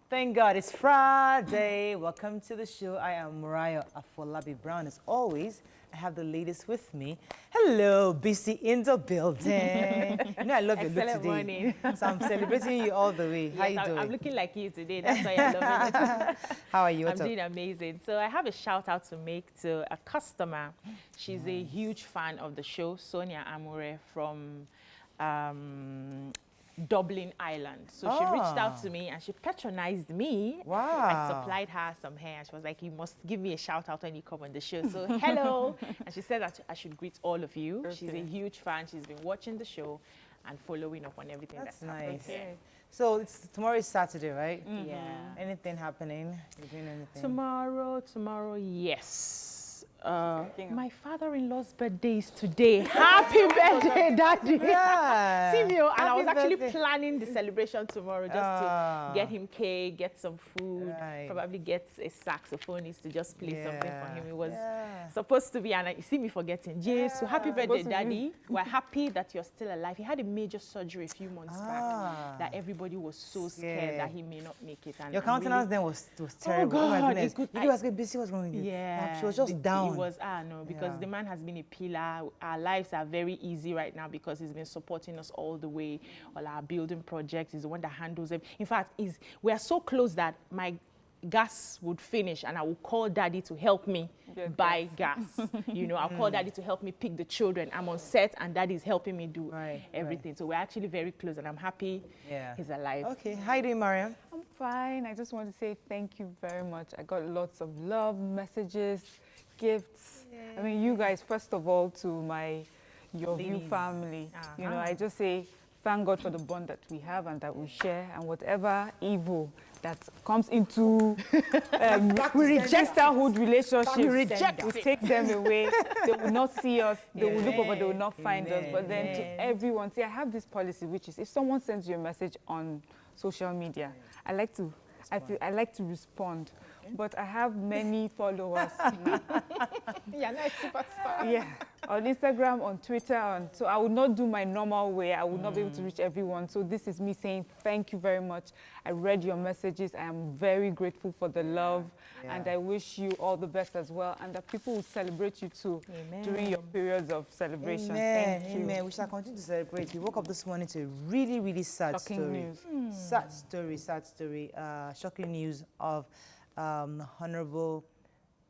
Thank God it's Friday. Welcome to the show. I am Mariah Afolabi Brown. As always, I have the ladies with me. Hello, BC in the building. You know I love your look Excellent today. morning. So I'm celebrating you all the way. How you doing? I'm looking like you today. That's why I love it. How are you? I'm doing amazing. So I have a shout out to make to a customer. She's a huge fan of the show, Sonia Amore from Dublin, Ireland. So she reached out to me and she patronized me. Wow. I supplied her some hair. She was like, you must give me a shout out when you come on the show. So hello. And she said that I should greet all of you. Okay. She's a huge fan. She's been watching the show and following up on everything that's happening. Nice. So tomorrow is Saturday, right? Yeah. Anything happening? You doing anything? Tomorrow, yes. My father-in-law's birthday is today. Happy birthday, Daddy! Yeah. See me, and I was Happy actually birthday. planning the celebration tomorrow just to get him cake, get some food, probably get a saxophonist to just play something for him. It was supposed to be, and you see me forgetting. James, so happy birthday, Daddy. We're happy that you're still alive. He had a major surgery a few months back that everybody was so scared that he may not make it. And your countenance really, then was terrible. Oh, God. My goodness. You was busy. What's wrong with you? Yeah. She was just down. It was, no, because the man has been a pillar. Our lives are very easy right now because he's been supporting us all the way. All our building projects, he's the one that handles it. In fact, we are so close that my gas would finish and I will call Daddy to help me buy gas. You know, I'll call Daddy to help me pick the children. I'm on set and Daddy's helping me do everything. So we're actually very close and I'm happy he's alive. Okay, how you doing, Mariam? I'm fine. I just want to say thank you very much. I got lots of love, messages, gifts. I mean, you guys, first of all, to your View family. You know, I just say thank God for the bond that we have and that we share, and whatever evil that comes into we reject sisterhood relationships. We take them away. They will not see us. They will look over. They will not find us. But then to everyone, see, I have this policy, which is if someone sends you a message on social media, I like to respond. But I have many followers. You're not a superstar. Yeah, on Instagram, on Twitter, so I would not do my normal way. I would not be able to reach everyone. So this is me saying thank you very much. I read your messages. I am very grateful for the love, and I wish you all the best as well, and that people will celebrate you too during your periods of celebration. Amen. Thank you. Amen. We shall continue to celebrate. We woke up this morning to a really, really sad Shocking news. Sad story. Shocking news of Honorable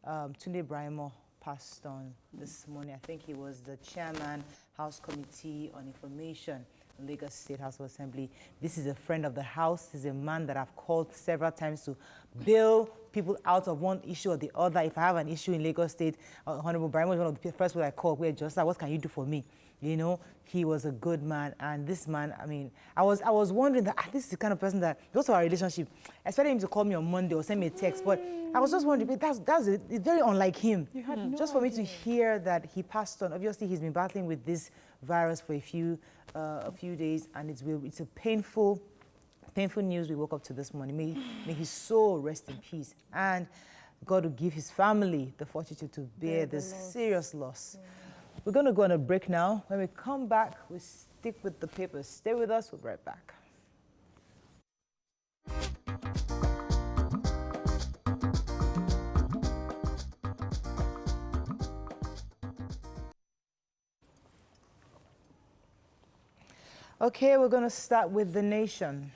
Tunde Brahimo passed on this morning. I think he was the chairman, House Committee on Information, Lagos State House of Assembly. This is a friend of the House. He's a man that I've called several times to bail people out of one issue or the other. If I have an issue in Lagos State, Honorable Brahimo is one of the first people I call. We're just like, what can you do for me? You know, he was a good man, and this man, I mean, I was wondering that this is the kind of person that, because of our relationship, I expected him to call me on Monday or send me a text, but I was just wondering, it's very unlike him. Just for me to hear that he passed on. Obviously, he's been battling with this virus for a few days, and it's a painful news we woke up to this morning. May his soul rest in peace, and God will give his family the fortitude to bear this serious loss. We're going to go on a break now. When we come back, we stick with the papers. Stay with us. We'll be right back. Okay, we're going to start with The Nation.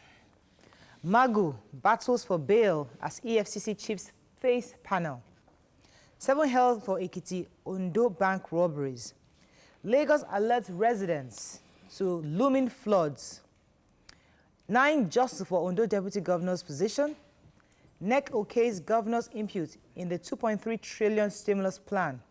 Magu battles for bail as EFCC chiefs face panel. 7 held for Ekiti Ondo bank robberies. Lagos alerts residents to looming floods. 9 justice for Ondo deputy governor's position. NEC okays governor's input in the 2.3 trillion stimulus plan.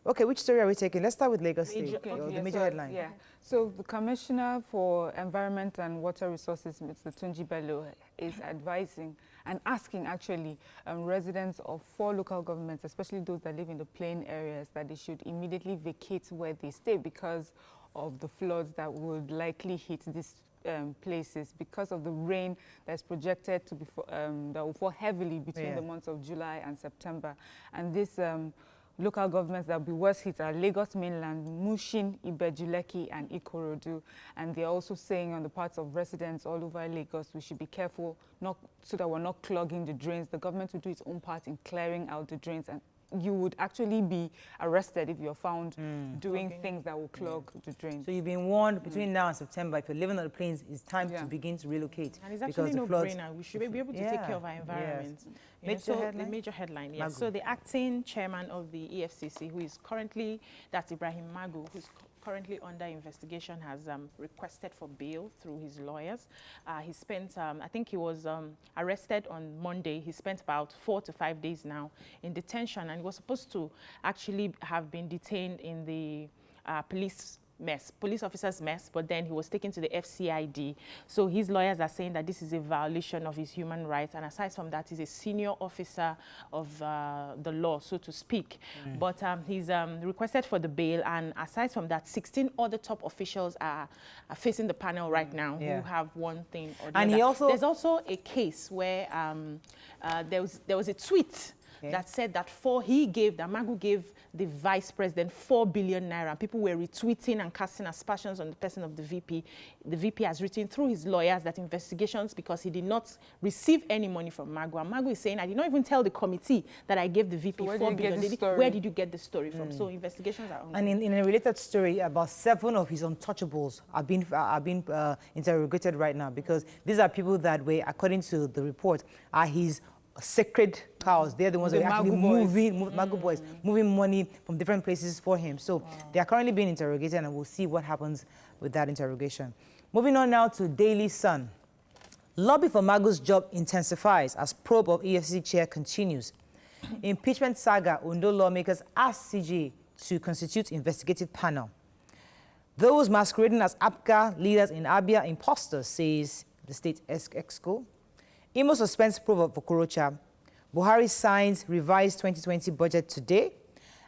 Okay, which story are we taking? Let's start with Lagos State, the major headline. Yeah. So the Commissioner for Environment and Water Resources, Mr. Tunji Bello, is advising and asking actually residents of 4 local governments, especially those that live in the plain areas, that they should immediately vacate where they stay because of the floods that would likely hit these places because of the rain that's projected to be that will fall heavily between the months of July and September. And this local governments that will be worst hit are Lagos mainland, Mushin, Ibejuleki, and Ikorodu. And they're also saying on the parts of residents all over Lagos, we should be careful so that we're not clogging the drains. The government will do its own part in clearing out the drains, and you would actually be arrested if you're found doing things that will clog the drains. So you've been warned between now and September, if you're living on the plains, it's time to begin to relocate. And it's actually no brainer. We should be able to take care of our environment. Yes. The major headline, yes. So the acting chairman of the EFCC, who is currently, that's Ibrahim Magu, who's currently under investigation, has requested for bail through his lawyers. He spent, I think he was arrested on Monday. He spent about 4 to 5 days now in detention, and he was supposed to actually have been detained in the police officer's mess, but then he was taken to the FCID. So his lawyers are saying that this is a violation of his human rights, and aside from that, he's a senior officer of the law, so to speak. But he's requested for the bail, and aside from that, 16 other top officials are facing the panel right now who have one thing or the other. There's also a case where there was a tweet that said that Magu gave the vice president 4 billion naira. People were retweeting and casting aspersions on the person of the VP. The VP has written through his lawyers that investigations, because he did not receive any money from Magu. And Magu is saying, I did not even tell the committee that I gave the VP 4 billion. Where did you get the story from? So investigations are ongoing. And in a related story, about 7 of his untouchables are being interrogated right now, because these are people that were, according to the report, are his sacred cows. They're the ones that are actually Magu boys, moving money from different places for him. So they are currently being interrogated, and we'll see what happens with that interrogation. Moving on now to Daily Sun. Lobby for Magu's job intensifies as probe of EFCC chair continues. Impeachment saga, Ondo lawmakers ask CJ to constitute investigative panel. Those masquerading as APGA leaders in Abia imposters, says the state EXCO. Imo suspends probe for Okorocha. Buhari signs revised 2020 budget today.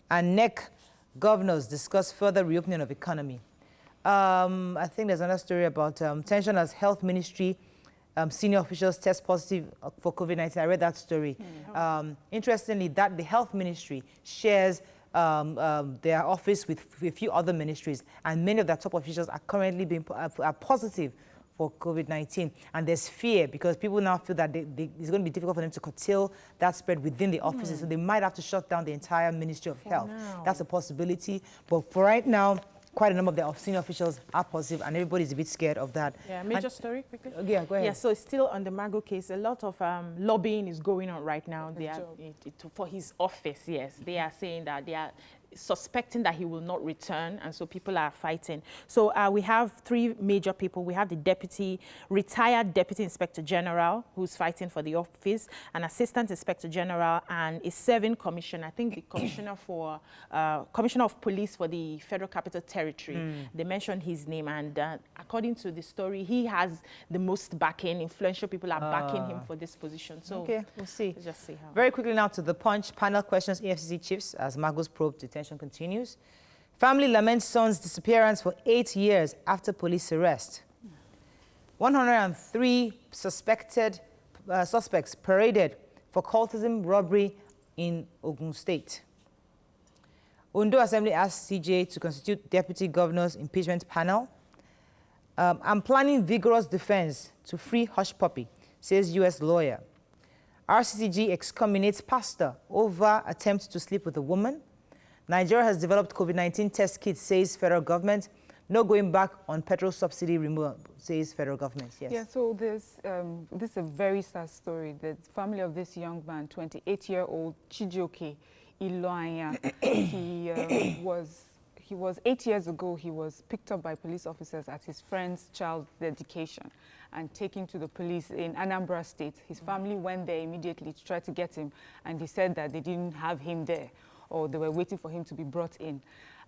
And NEC governors discuss further reopening of economy. I think there's another story about tension as health ministry senior officials test positive for COVID-19. I read that story. Interestingly, that the health ministry shares their office with a few other ministries, and many of their top officials are currently being positive for COVID-19, and there's fear because people now feel that it's going to be difficult for them to curtail that spread within the offices, so they might have to shut down the entire Ministry of Health. That's a possibility, but for right now, quite a number of the senior officials are positive, and everybody's a bit scared of that. Yeah, major story quickly. Yeah, go ahead. Yeah, so it's still on the Magu case. A lot of lobbying is going on right now. For his office, yes. They are saying that they are suspecting that he will not return, and so people are fighting. So we have 3 major people. We have the retired Deputy Inspector General, who's fighting for the office, an Assistant Inspector General, and a serving commissioner. I think the Commissioner of Police for the Federal Capital Territory. They mentioned his name, and according to the story, he has the most backing. Influential people are backing him for this position. So okay, we'll see. Let's just see how. Very quickly now to the Punch. Panel questions EFCC chiefs as Magu's probe detention continues. Family laments son's disappearance for 8 years after police arrest. 103 suspects paraded for cultism robbery in Ogun State. Ondo Assembly asked CJ to constitute deputy governor's impeachment panel. I'm planning vigorous defense to free Hush Puppy, says U.S. lawyer. RCCG excommunicates pastor over attempt to sleep with a woman. Nigeria has developed COVID-19 test kits, says federal government. No going back on petrol subsidy removal, says federal government. Yes. Yeah, so this is a very sad story. The family of this young man, 28-year-old Chijioke Iloanya, he was 8 years ago, he was picked up by police officers at his friend's child's dedication and taken to the police in Anambra State. His family went there immediately to try to get him, and he said that they didn't have him there, or they were waiting for him to be brought in.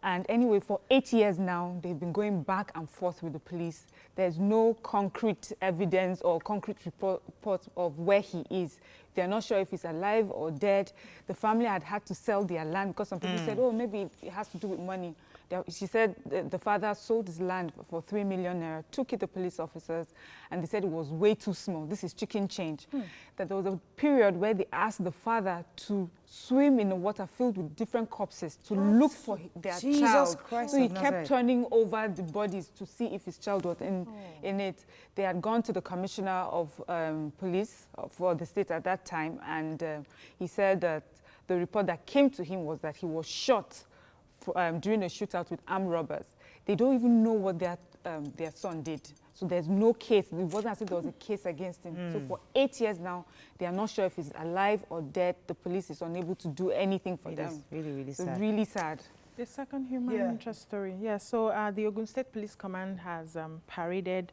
And anyway, for 8 years now, they've been going back and forth with the police. There's no concrete evidence or concrete report of where he is. They're not sure if he's alive or dead. The family had to sell their land because some people said, oh, maybe it has to do with money. She said the father sold his land for 3 million naira, took it to police officers, and they said it was way too small. This is chicken change. That there was a period where they asked the father to swim in the water filled with different corpses to look for their child. Christ, so he kept turning over the bodies to see if his child was in it. They had gone to the commissioner of police for the state at that time, and he said that the report that came to him was that he was shot during a shootout with armed robbers. They don't even know what their son did. So there's no case. It wasn't as if there was a case against him. So for 8 years now, they are not sure if he's alive or dead. The police is unable to do anything for them. It's really, really so sad. Really sad. The second human interest story. Yeah, so the Ogun State Police Command has paraded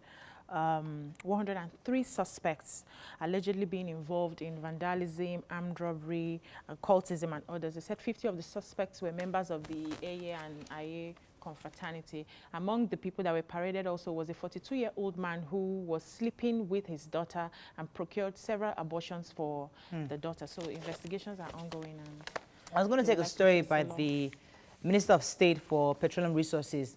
103 suspects allegedly being involved in vandalism, armed robbery, cultism, and others. They said 50 of the suspects were members of the AA and IA confraternity. Among the people that were paraded also was a 42-year-old man who was sleeping with his daughter and procured several abortions for the daughter. So investigations are ongoing. And I was going to take a story by the Minister of State for Petroleum Resources,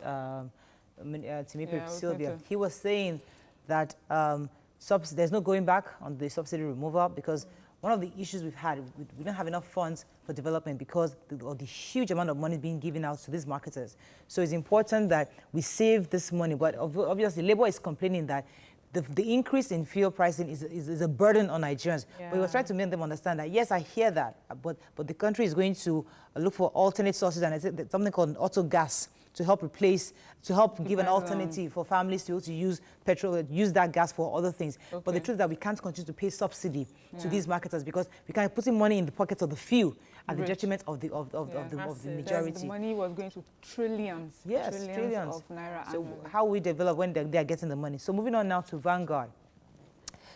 Timipe Sylvia. He was saying that there's no going back on the subsidy removal because one of the issues we've had, we don't have enough funds for development because of the huge amount of money being given out to these marketers. So it's important that we save this money. But obviously, Labour is complaining that the increase in fuel pricing is a burden on Nigerians. But he was trying to make them understand that, yes, I hear that, but the country is going to look for alternate sources, and it's something called auto gas to help give an alternative for families to use petrol, use that gas for other things. But the truth is that we can't continue to pay subsidy to these marketers because we can't put money in the pockets of the few at the detriment of the majority. The money was going to trillions. Yes, trillions of naira. So how we develop when they are getting the money. So moving on now to Vanguard.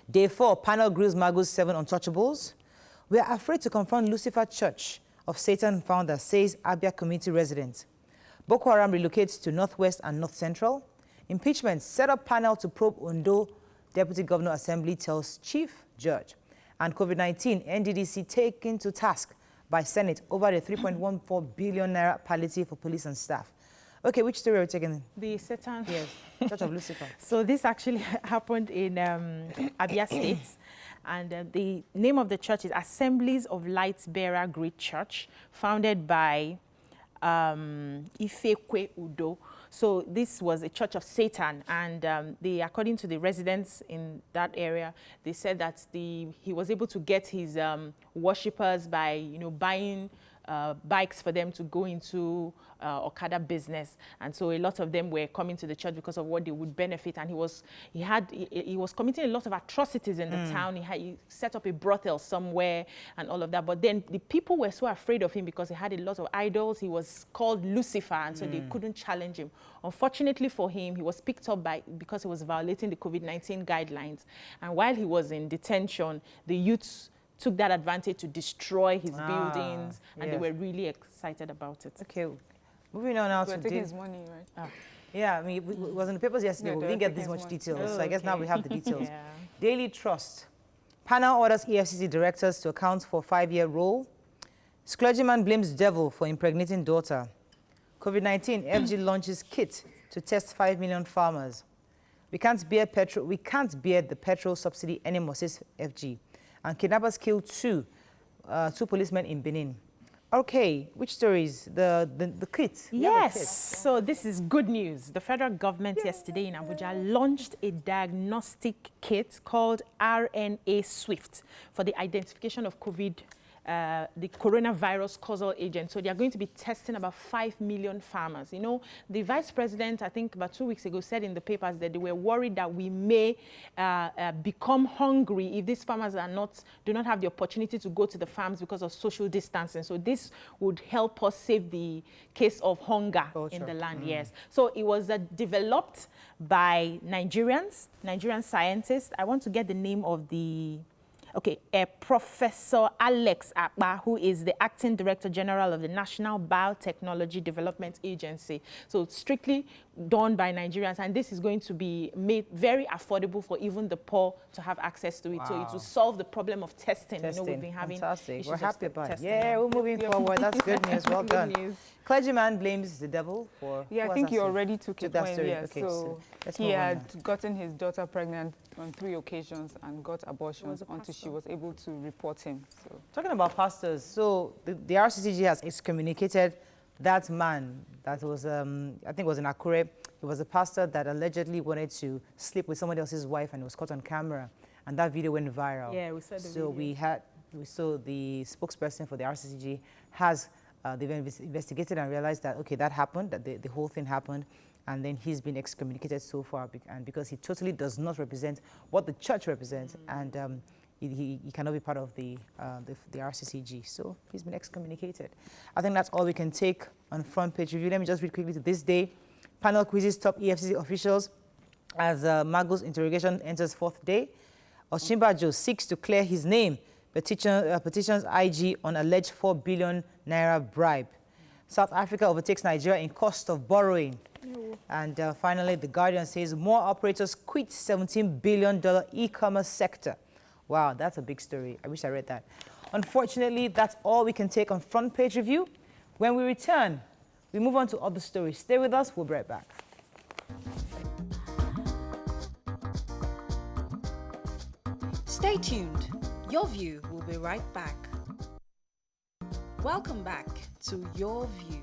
Day 4, panel grills Mago's 7 untouchables. We are afraid to confront Lucifer Church of Satan founder, says Abia community resident. Boko Haram relocates to Northwest and North Central. Impeachment, set up panel to probe Ondo Deputy Governor Assembly, tells Chief Judge. And COVID-19, NDDC taken to task by Senate over the 3.14 billion naira palliative for police and staff. Okay, which story are we taking? The Satan. Yes, Church of Lucifer. So this actually happened in Abia State. And the name of the church is Assemblies of Light Bearer Great Church, founded by Ifekwe Udo. So this was a church of Satan, and according to the residents in that area, they said that he was able to get his worshippers by buying bikes for them to go into Okada business, and so a lot of them were coming to the church because of what they would benefit. And he was committing a lot of atrocities in the town. He set up a brothel somewhere and all of that. But then the people were so afraid of him because he had a lot of idols. He was called Lucifer, and so they couldn't challenge him. Unfortunately for him, he was picked up because he was violating the COVID-19 guidelines. And while he was in detention, the youths took that advantage to destroy his buildings, and they were really excited about it. Okay, moving on now to taking his money, right? Yeah, I mean, it was in the papers yesterday, but we didn't get this much details, so I guess now we have the details. Daily Trust. Panel orders EFCC directors to account for 5-year role. Clergyman blames devil for impregnating daughter. COVID-19, FG launches kit to test 5 million farmers. We can't bear the petrol subsidy anymore, says FG. And kidnappers killed two policemen in Benin. Okay, which stories? The kit? Yes, so this is good news. The federal government yesterday in Abuja launched a diagnostic kit called RNA Swift for the identification of the coronavirus causal agent. So they are going to be testing about 5 million farmers. You know, the vice president, I think about 2 weeks ago, said in the papers that they were worried that we may become hungry if these farmers do not have the opportunity to go to the farms because of social distancing. So this would help us save the case of hunger in the land, yes. So it was developed by Nigerian scientists. I want to get the name of the Okay, Professor Alex Akpa, who is the Acting Director General of the National Biotechnology Development Agency. So it's strictly done by Nigerians, and this is going to be made very affordable for even the poor to have access to it. Wow. So it will solve the problem of testing. You know, we've been having fantastic. We're happy about it. Yeah, we're moving forward. That's good news. Well done. News. Clergyman blames the devil for... Yeah, I think you already took it that story. Yeah, okay, so he had gotten his daughter pregnant on 3 occasions and got abortions until she was able to report him. So. Talking about pastors, so the RCCG has excommunicated that man that was, I think it was in Akure. He was a pastor that allegedly wanted to sleep with somebody else's wife, and it was caught on camera. And that video went viral. Yeah, we saw the video. So we saw the spokesperson for the RCCG has they've investigated and realized that, okay, that happened, that the whole thing happened, and then he's been excommunicated so far, and because he totally does not represent what the church represents, and he cannot be part of the RCCG, so he's been excommunicated. I think that's all we can take on front page review. Let me just read quickly to this day. Panel quizzes top EFCC officials as Mago's interrogation enters 4th day. Osinbajo seeks to clear his name. Petitions IG on alleged 4 billion naira bribe. South Africa overtakes Nigeria in cost of borrowing. And finally, The Guardian says more operators quit $17 billion e-commerce sector. Wow, that's a big story. I wish I read that. Unfortunately, that's all we can take on front page review. When we return, we move on to other stories. Stay with us. We'll be right back. Stay tuned. Your View will be right back. Welcome back to Your View.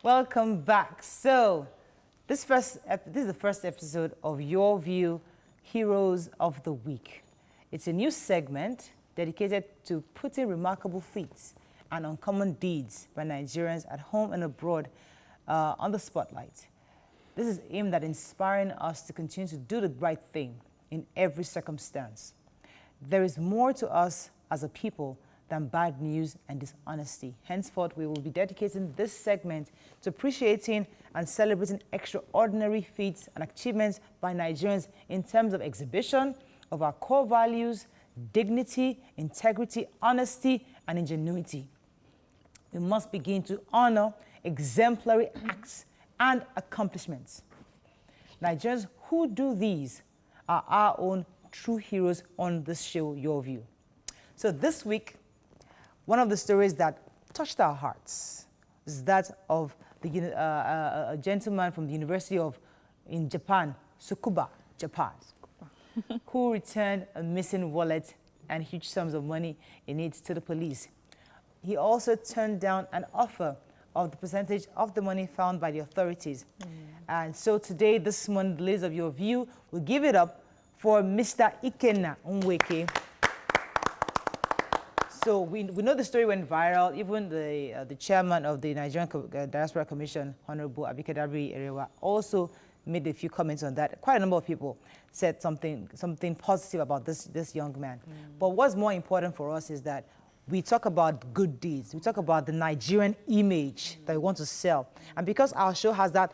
Welcome back. So, this is the first episode of Your View, Heroes of the Week. It's a new segment dedicated to putting remarkable feats and uncommon deeds by Nigerians at home and abroad on the spotlight. This is aimed at inspiring us to continue to do the right thing in every circumstance. There is more to us as a people than bad news and dishonesty. Henceforth, we will be dedicating this segment to appreciating and celebrating extraordinary feats and achievements by Nigerians in terms of exhibition of our core values, dignity, integrity, honesty, and ingenuity. We must begin to honor exemplary acts and accomplishments. Nigerians who do these are our own true heroes on this show, Your View. So this week, one of the stories that touched our hearts is that of a gentleman from the University in Japan, Tsukuba, Japan, who returned a missing wallet and huge sums of money in it to the police. He also turned down an offer of the percentage of the money found by the authorities. And so today, this morning, the ladies of Your View will give it up for Mr. Ikenna Nweke. So we know the story went viral. Even the chairman of the Nigerian Diaspora Commission, Honorable Abike Dabiri-Erewa, also made a few comments on that. Quite a number of people said something positive about this young man. But what's more important for us is that we talk about good deeds. We talk about the Nigerian image that we want to sell. And because our show has that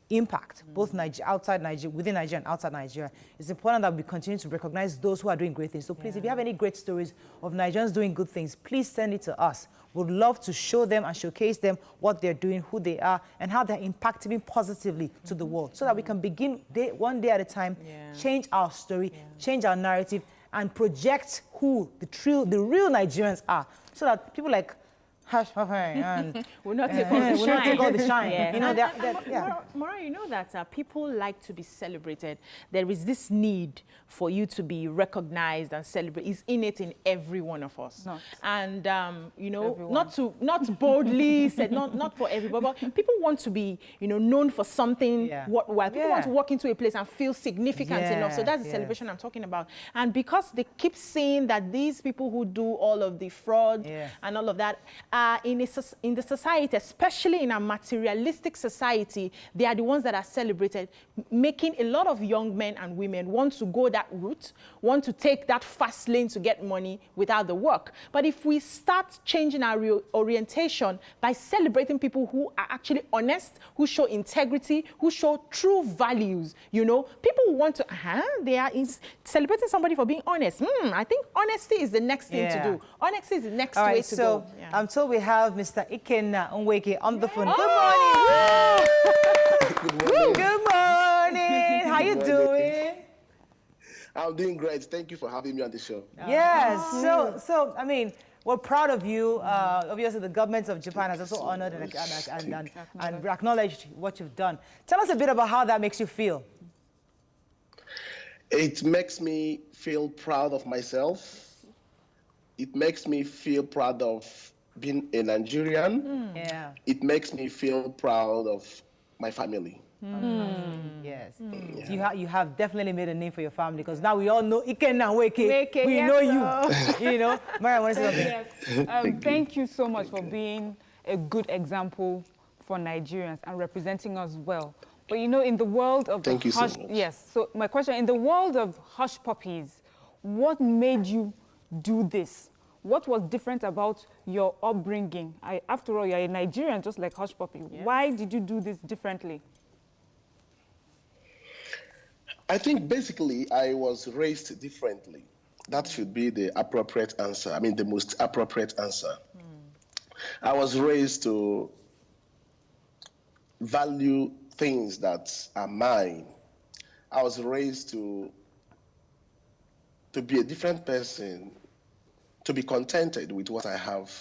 impact, both outside Nigeria, within Nigeria and outside Nigeria, it's important that we continue to recognize those who are doing great things. So please, if you have any great stories of Nigerians doing good things, please send it to us. We'd love to show them and showcase them what they're doing, who they are, and how they're impacting positively to the world, so that we can begin one day at a time, change our story, change our narrative, and project who the real Nigerians are, so that people like and we'll not take all the shine. Yeah. You know, Mora, you know that people like to be celebrated. There is this need for you to be recognized and celebrated. It's innate in every one of us. And you know, everyone. not boldly said, not for everybody, but people want to be, you know, known for something. While people want to walk into a place and feel significant enough. So that's the celebration I'm talking about. And because they keep saying that these people who do all of the fraud and all of that in the society, especially in a materialistic society, they are the ones that are celebrated, making a lot of young men and women want to go that route, want to take that fast lane to get money without the work. But if we start changing our orientation by celebrating people who are actually honest, who show integrity, who show true values, you know, people want to, they are celebrating somebody for being honest. I think honesty is the next thing to do. Honesty is the next way to go. Yeah. I'm told we have Mr. Ikenna Onweke on the phone. Good morning. Good morning. Good morning. How you doing? I'm doing great. Thank you for having me on the show. Yes. So I mean, we're proud of you. Obviously, the government of Japan has also honored and acknowledged what you've done. Tell us a bit about how that makes you feel. It makes me feel proud of myself. It makes me feel proud of being a Nigerian. Yeah. It makes me feel proud of my family. Yes. So you have definitely made a name for your family, because now we all know Ikenna Onweke. We know you. You know. Mara, want to say something? Yes. Thank you so much for being a good example for Nigerians and representing us well. But you know, in the world of Thank you so much. Yes. So my question, in the world of hush puppies, what made you do this? What was different about your upbringing? After all, you're a Nigerian, just like hush puppy. Yes. Why did you do this differently? I think basically I was raised differently. That should be the appropriate answer. I mean, the most appropriate answer. I was raised to value things that are mine. I was raised to be a different person, to be contented with what I have.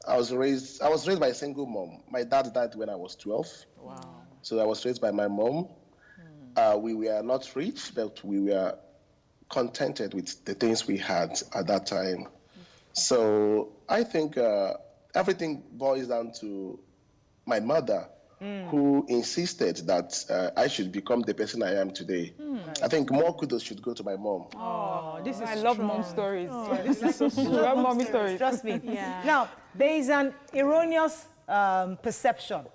I was raised by a single mom. My dad died when I was 12. Wow. So I was raised by my mom. We were not rich, but we were contented with the things we had at that time. So I think everything boils down to my mother, who insisted that I should become the person I am today. I think more kudos should go to my mom. Oh, this is I love mom stories. Oh, this is so sweet. I love mommy stories. Trust me. Yeah. Now, there is an erroneous perception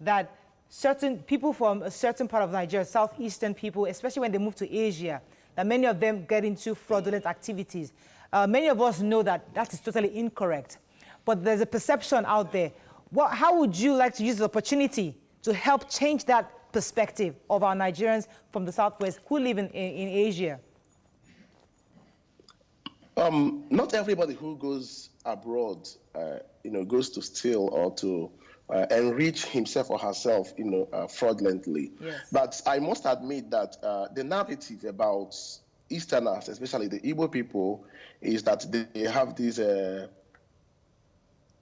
that certain people from a certain part of Nigeria, southeastern people, especially when they move to Asia, that many of them get into fraudulent activities. Many of us know that that is totally incorrect. But there's a perception out there. How would you like to use the opportunity to help change that perspective of our Nigerians from the Southwest who live in Asia? Not everybody who goes abroad, goes to steal or to enrich himself or herself, fraudulently. Yes. But I must admit that the narrative about Easterners, especially the Igbo people, is that they have this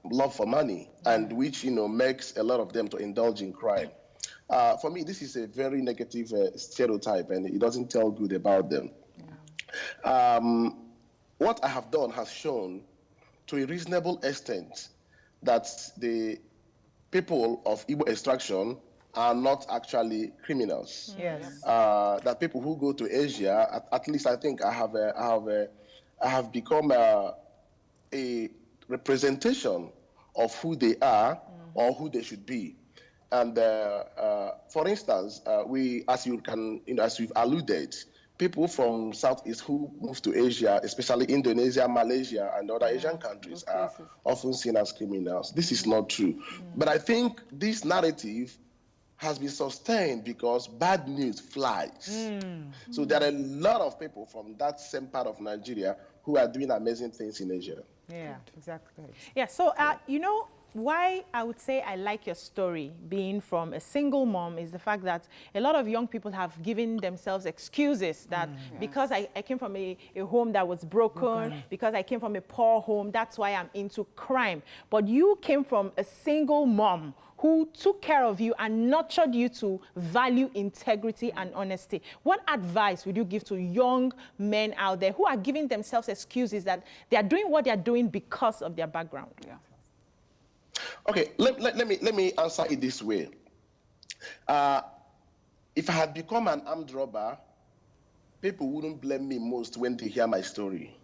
love for money, and which makes a lot of them to indulge in crime. For me, this is a very negative stereotype, and it doesn't tell good about them. Yeah. What I have done has shown to a reasonable extent that the people of Igbo extraction are not actually criminals. Yes. That people who go to Asia, at least I think I have become a representation of who they are or who they should be. And for instance, as you've alluded, people from Southeast who move to Asia, especially Indonesia, Malaysia, and other Asian countries, are often seen as criminals. This is not true. But I think this narrative has been sustained because bad news flies. So there are a lot of people from that same part of Nigeria who are doing amazing things in Asia. Yeah, exactly. Yeah, so, why I would say I like your story being from a single mom is the fact that a lot of young people have given themselves excuses that because I came from a home that was broken, because I came from a poor home, that's why I'm into crime. But you came from a single mom who took care of you and nurtured you to value integrity and honesty. What advice would you give to young men out there who are giving themselves excuses that they are doing what they are doing because of their background? Yeah. Okay, let me answer it this way. If I had become an armed robber, people wouldn't blame me most when they hear my story.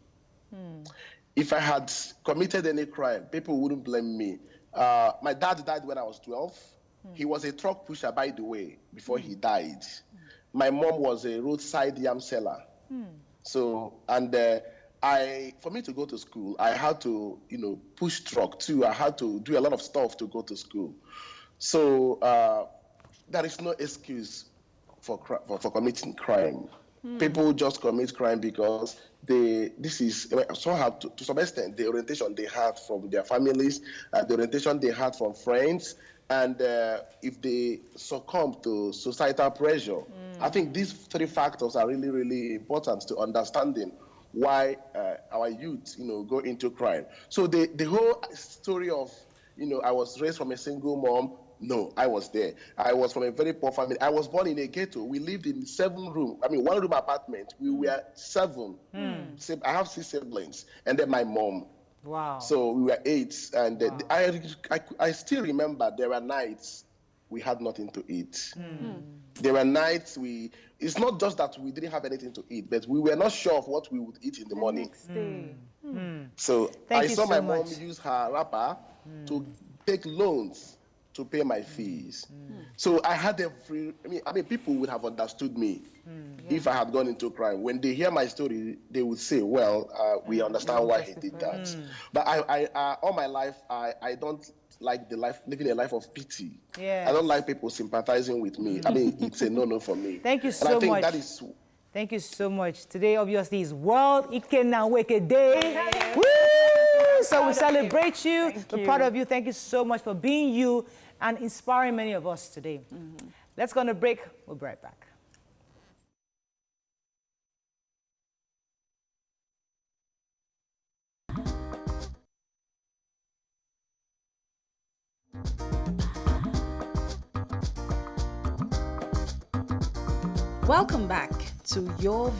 if I had committed any crime, people wouldn't blame me. My dad died when I was 12. He was a truck pusher, by the way, before he died. My mom was a roadside yam seller. So, and for me to go to school, I had to, push truck too. I had to do a lot of stuff to go to school. So there is no excuse for committing crime. People just commit crime because this is somehow to some extent the orientation they had from their families, the orientation they had from friends, and if they succumb to societal pressure. I think these three factors are really, really important to understanding why our youth, go into crime. So the whole story of, I was raised from a single mom. No, I was there. I was from a very poor family. I was born in a ghetto. We lived in 1-room apartment. We were 7. I have 6 siblings, and then my mom. Wow. So we were 8, and I still remember there were nights we had nothing to eat. There were nights it's not just that we didn't have anything to eat, but we were not sure of what we would eat in the morning. Next day. So Thank I you saw so my much. mom use her wrapper to take loans to pay my fees. So I had people would have understood me if I had gone into crime. When they hear my story, they would say, well, we understand why he did that. But I all my life, I don't like living a life of pity. Yes. I don't like people sympathizing with me. It's a no-no for me. Thank you so and I think much. that is... Thank you so much. Today, obviously, is World Ikena Weke Day. Woo! So we celebrate you. We're proud of you. Thank you so much for being you and inspiring many of us today. Let's go on a break. We'll be right back. Welcome back to Your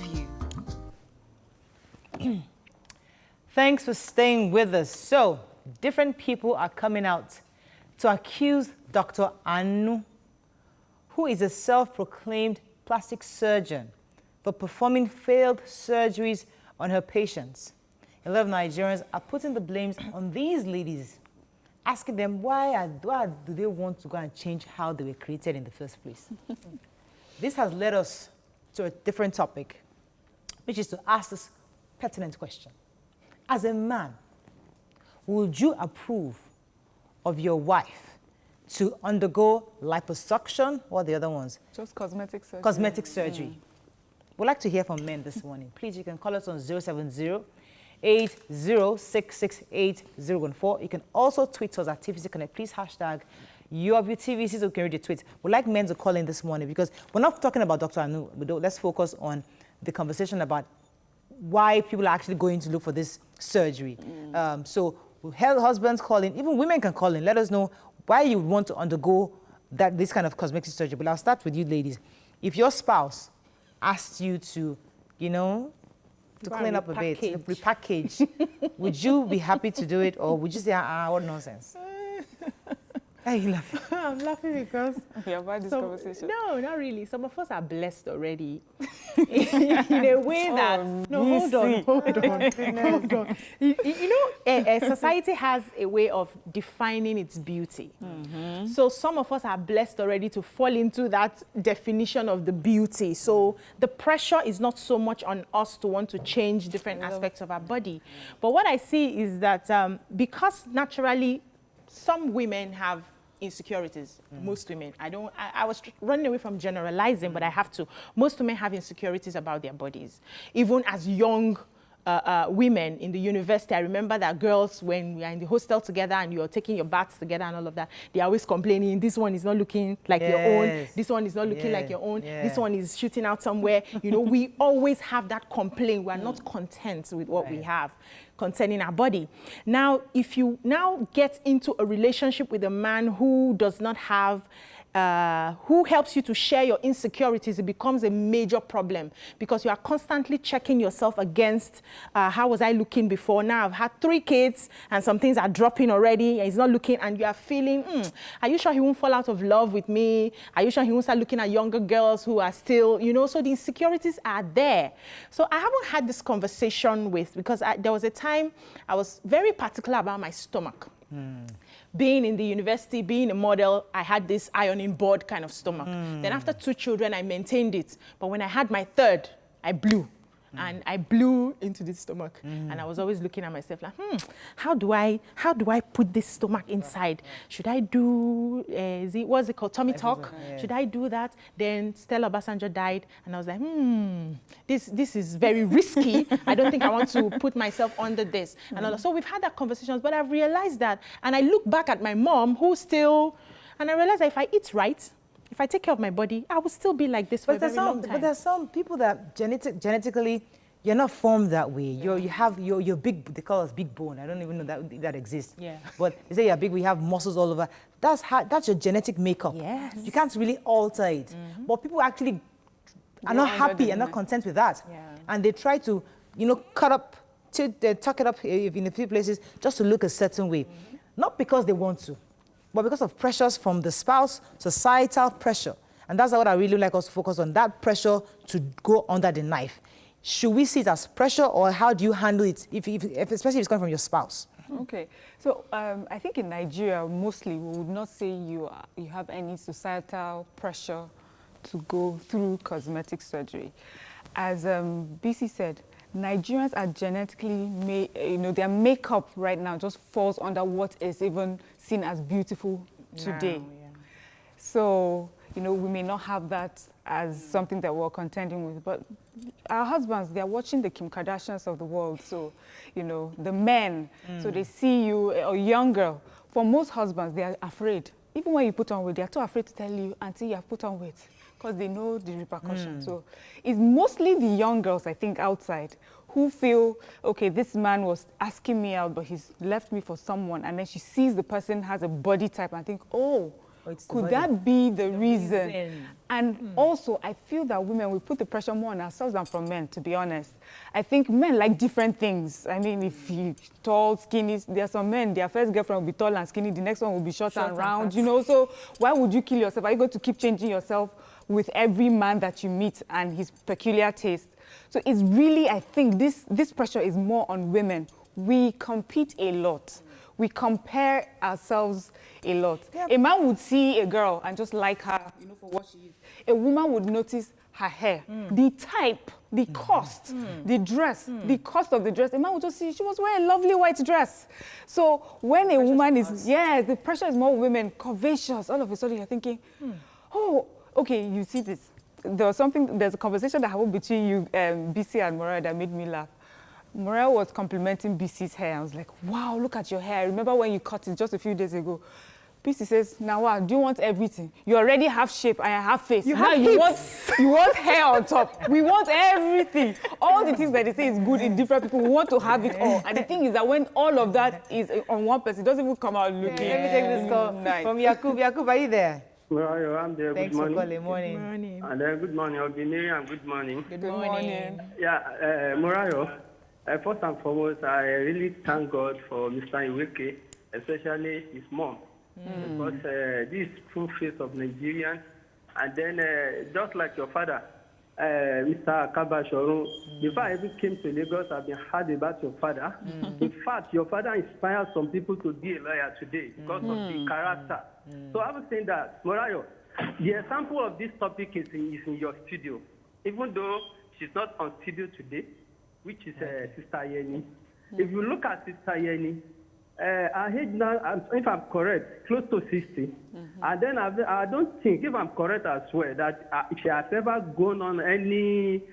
View. Thanks for staying with us. So, different people are coming out to accuse Dr. Anu, who is a self-proclaimed plastic surgeon, for performing failed surgeries on her patients. A lot of Nigerians are putting the blames on these ladies, asking them why do they want to go and change how they were created in the first place. This has led us to a different topic, which is to ask this pertinent question. As a man, would you approve of your wife to undergo liposuction or the other ones? Just cosmetic surgery. Cosmetic surgery. We'd like to hear from men this morning. Please, you can call us on 070-80668014. You can also tweet us at TVC Connect. Please hashtag YourViewTV so we can read the tweets. We'd like men to call in this morning because we're not talking about Dr. Anu. Let's focus on the conversation about why people are actually going to look for this surgery. So husbands call in, even women can call in. Let us know why you want to undergo this kind of cosmetic surgery. But I'll start with you ladies. If your spouse asked you to, to clean up a bit, repackage, would you be happy to do it, or would you say, what nonsense? Why are you laughing? I'm laughing because We have had this conversation. No, not really. Some of us are blessed already in a way that hold on. Society has a way of defining its beauty. So some of us are blessed already to fall into that definition of the beauty. So the pressure is not so much on us to want to change different aspects of our body. But what I see is that because naturally some women have insecurities. Most women. I was running away from generalizing, but I have to. Most women have insecurities about their bodies. Even as young women in the university, I remember that girls, when we are in the hostel together and you're taking your baths together and all of that, they're always complaining, this one is not looking like your own, this one is not looking like your own, this one is shooting out somewhere. We always have that complaint. We're not content with what we have concerning our body. Now, if you now get into a relationship with a man who does not have who helps you to share your insecurities, it becomes a major problem because you are constantly checking yourself against how was I looking before. Now I've had 3 kids and some things are dropping already. He's not looking, and you are feeling, are you sure he won't fall out of love with me? Are you sure he won't start looking at younger girls who are still, you know, so the insecurities are there. So I haven't had this conversation because there was a time I was very particular about my stomach. Being in the university, being a model, I had this ironing board kind of stomach. Then after 2 children, I maintained it. But when I had my 3rd, I blew. And I blew into the stomach. And I was always looking at myself like, how do I put this stomach inside? Should I do, what's it called, tummy tuck? Yeah. Should I do that? Then Stella Obasanjo died. And I was like, this is very risky. I don't think I want to put myself under this. And all that. So we've had that conversations, but I've realized that. And I look back at my mom and I realized that if I eat right, if I take care of my body, I will still be like this for a very long time. But there's some people that genetically, you're not formed that way. You have your big, they call us big bone. I don't even know that exists. Yeah. But they say you're big, we have muscles all over. That's your genetic makeup. Yes. You can't really alter it. But people actually are not happy and not content with that. Yeah. And they try to, tuck it up in a few places just to look a certain way. Not because they want to, but because of pressures from the spouse, societal pressure. And that's what I really like us to focus on, that pressure to go under the knife. Should we see it as pressure, or how do you handle it, especially if it's coming from your spouse? Okay. So I think in Nigeria, mostly, we would not say you have any societal pressure to go through cosmetic surgery. As BC said, Nigerians are genetically their makeup right now just falls under what is even seen as beautiful today. Yeah. So, we may not have that as something that we're contending with, but our husbands, they're watching the Kim Kardashians of the world. So, the men, so they see you, a young girl. For most husbands, they are afraid. Even when you put on weight, they are too afraid to tell you until you have put on weight, because they know the repercussions. So it's mostly the young girls, I think, outside who feel, okay, this man was asking me out, but he's left me for someone. And then she sees the person has a body type and think, could that be the reason? And also, I feel that women, we put the pressure more on ourselves than from men, to be honest. I think men like different things. I mean, if you're tall, skinny, there are some men, their first girlfriend will be tall and skinny, the next one will be short and round, So why would you kill yourself? Are you going to keep changing yourself with every man that you meet and his peculiar taste? So it's really, I think, this pressure is more on women. We compete a lot. We compare ourselves a lot. Yep. A man would see a girl and just like her, for what she is. A woman would notice her hair, the type, the cost, the dress, the cost of the dress. A man would just see she was wearing a lovely white dress. So when a woman the pressure is more women, curvaceous. All of a sudden you're thinking, okay, you see this. There's a conversation that happened between you, BC and Mora, that made me laugh. Morel was complimenting BC's hair. I was like, wow, look at your hair. I remember when you cut it just a few days ago. BC says, now what? Do you want everything? You already have shape and I have face. You want hair on top. We want everything. All the things that they say is good in different people, we want to have it all. And the thing is that when all of that is on one person, it doesn't even come out looking Let me take this call from Yakub. Yakub, are you there? Well, I'm there. Thanks good for morning. calling. Morning. And good morning, Obineri, and good morning. Good morning. Yeah, Morayo, first and foremost, I really thank God for Mr. Iweke, especially his mom, because this is true face of Nigerians. And then, just like your father, Mr. Kabashorun, before I even came to Lagos, I've been heard about your father. In fact, your father inspired some people to be a lawyer today because of the character. So I was saying that, Morayo, the example of this topic is in your studio. Even though she's not on studio today, which is Sister Yeni. If you look at Sister Yeni, her age now, if I'm correct, close to 60. And then I don't think, if I'm correct as well, that she has ever gone on any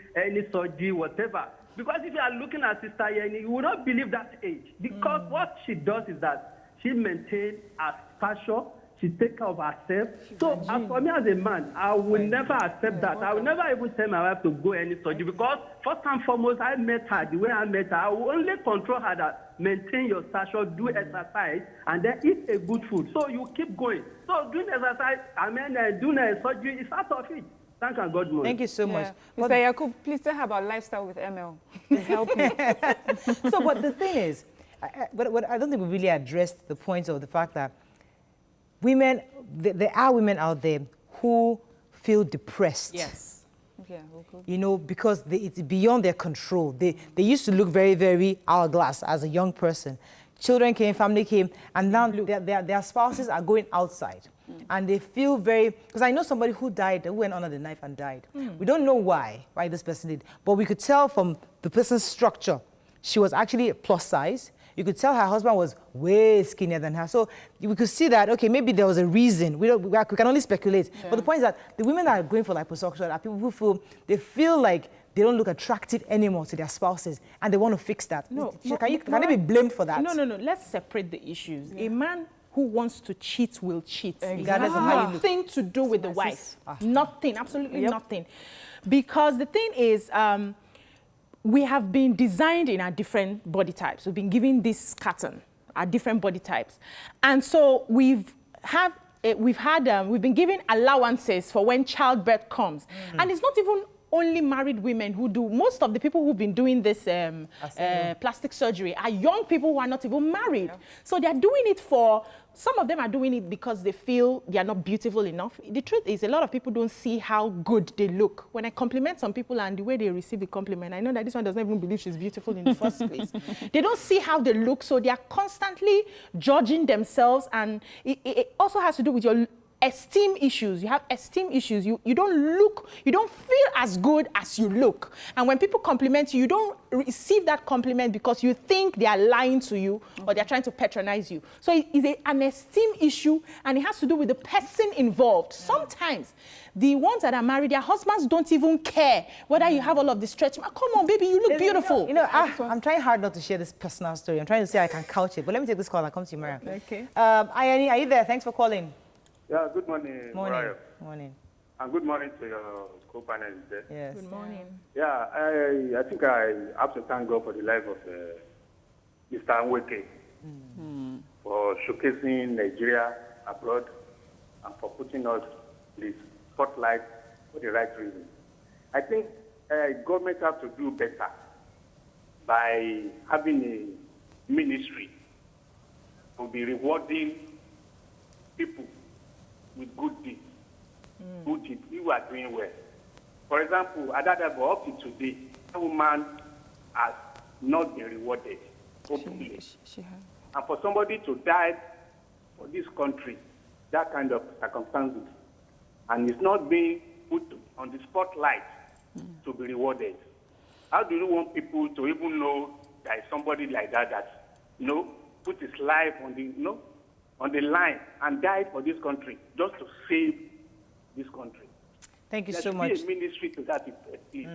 surgery, whatever. Because if you are looking at Sister Yeni, you will not believe that age. Because what she does is that she maintains her fashion. She takes care of herself. So as for me as a man, I will never accept that. I will never even tell my wife to go any surgery, because first and foremost, I met her the way I met her. I will only control her that maintain your stature, do exercise, and then eat a good food. So you keep going. So doing exercise, doing a surgery is out of it. Thank you, God. Thank you so much. Mr. Yakub, please tell her about lifestyle with ML. Help me. So, but the thing is, I don't think we really addressed the point of the fact that women, there are women out there who feel depressed. Yes. Yeah, okay. You know, because it's beyond their control. They used to look very, very hourglass as a young person. Children came, family came, and now their spouses are going outside. And they feel very, because I know somebody who died, who went under the knife and died. We don't know why this person did, but we could tell from the person's structure, she was actually plus size. You could tell her husband was way skinnier than her. So we could see that, okay, maybe there was a reason. We can only speculate. Yeah. But the point is that the women that are going for liposuction are people who feel like they don't look attractive anymore to their spouses, and they want to fix that. Can they be blamed for that? No. Let's separate the issues. Yeah. A man who wants to cheat will cheat. Regardless of how you look. Nothing to do with the wife. Nothing, absolutely nothing. Because the thing is, we have been designed in our different body types. We've been given this pattern, our different body types. And so we've been given allowances for when childbirth comes. And it's not even only married women who do. Most of the people who've been doing this plastic surgery are young people who are not even married. Yeah. So they're doing it for, some of them are doing it because they feel they are not beautiful enough. The truth is, a lot of people don't see how good they look. When I compliment some people and the way they receive the compliment, I know that this one doesn't even believe she's beautiful in the first place. They don't see how they look, so they are constantly judging themselves, and it also has to do with your esteem issues. You have esteem issues. You don't feel as good as you look. And when people compliment you, you don't receive that compliment because you think they are lying to you or they're trying to patronize you. So it's an esteem issue, and it has to do with the person involved. Sometimes the ones that are married, their husbands don't even care whether you have all of the stretch. Come on, baby, you look beautiful. I'm trying hard not to share this personal story. I'm trying to say I can couch it, but let me take this call and come to you, Mariam. Okay. Ayani, are you there? Thanks for calling. Yeah, good morning, Mariam. Morning. And good morning to your co-panelists there. Yes. Good morning. Yeah, I think I have to thank God for the life of Mr. Nweke for showcasing Nigeria abroad and for putting us in the spotlight for the right reason. I think government have to do better by having a ministry to be rewarding people with good deeds, good deeds, you are doing well. For example, Adadabo, up to today, that woman has not been rewarded openly. And for somebody to die for this country, that kind of circumstances, and it's not being put on the spotlight to be rewarded. How do you want people to even know there is somebody like that put his life on the line and died for this country just to save this country? Thank you so much. There should be a ministry to that effect, please.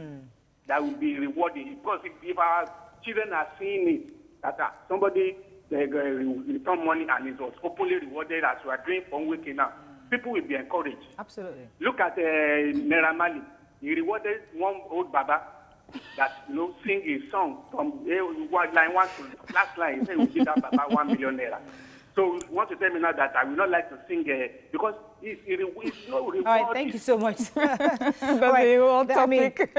That will be rewarding, because if our children are seeing it, that somebody return money and it was openly rewarded as we are doing for Nweke now, people will be encouraged. Absolutely. Look at Naira Marley. He rewarded one old Baba that sing a song from line 1 to last line. He said, "We give that Baba 1 million naira." So you want to tell me now that I will not like to sing because it's no reward. All right, thank you so much.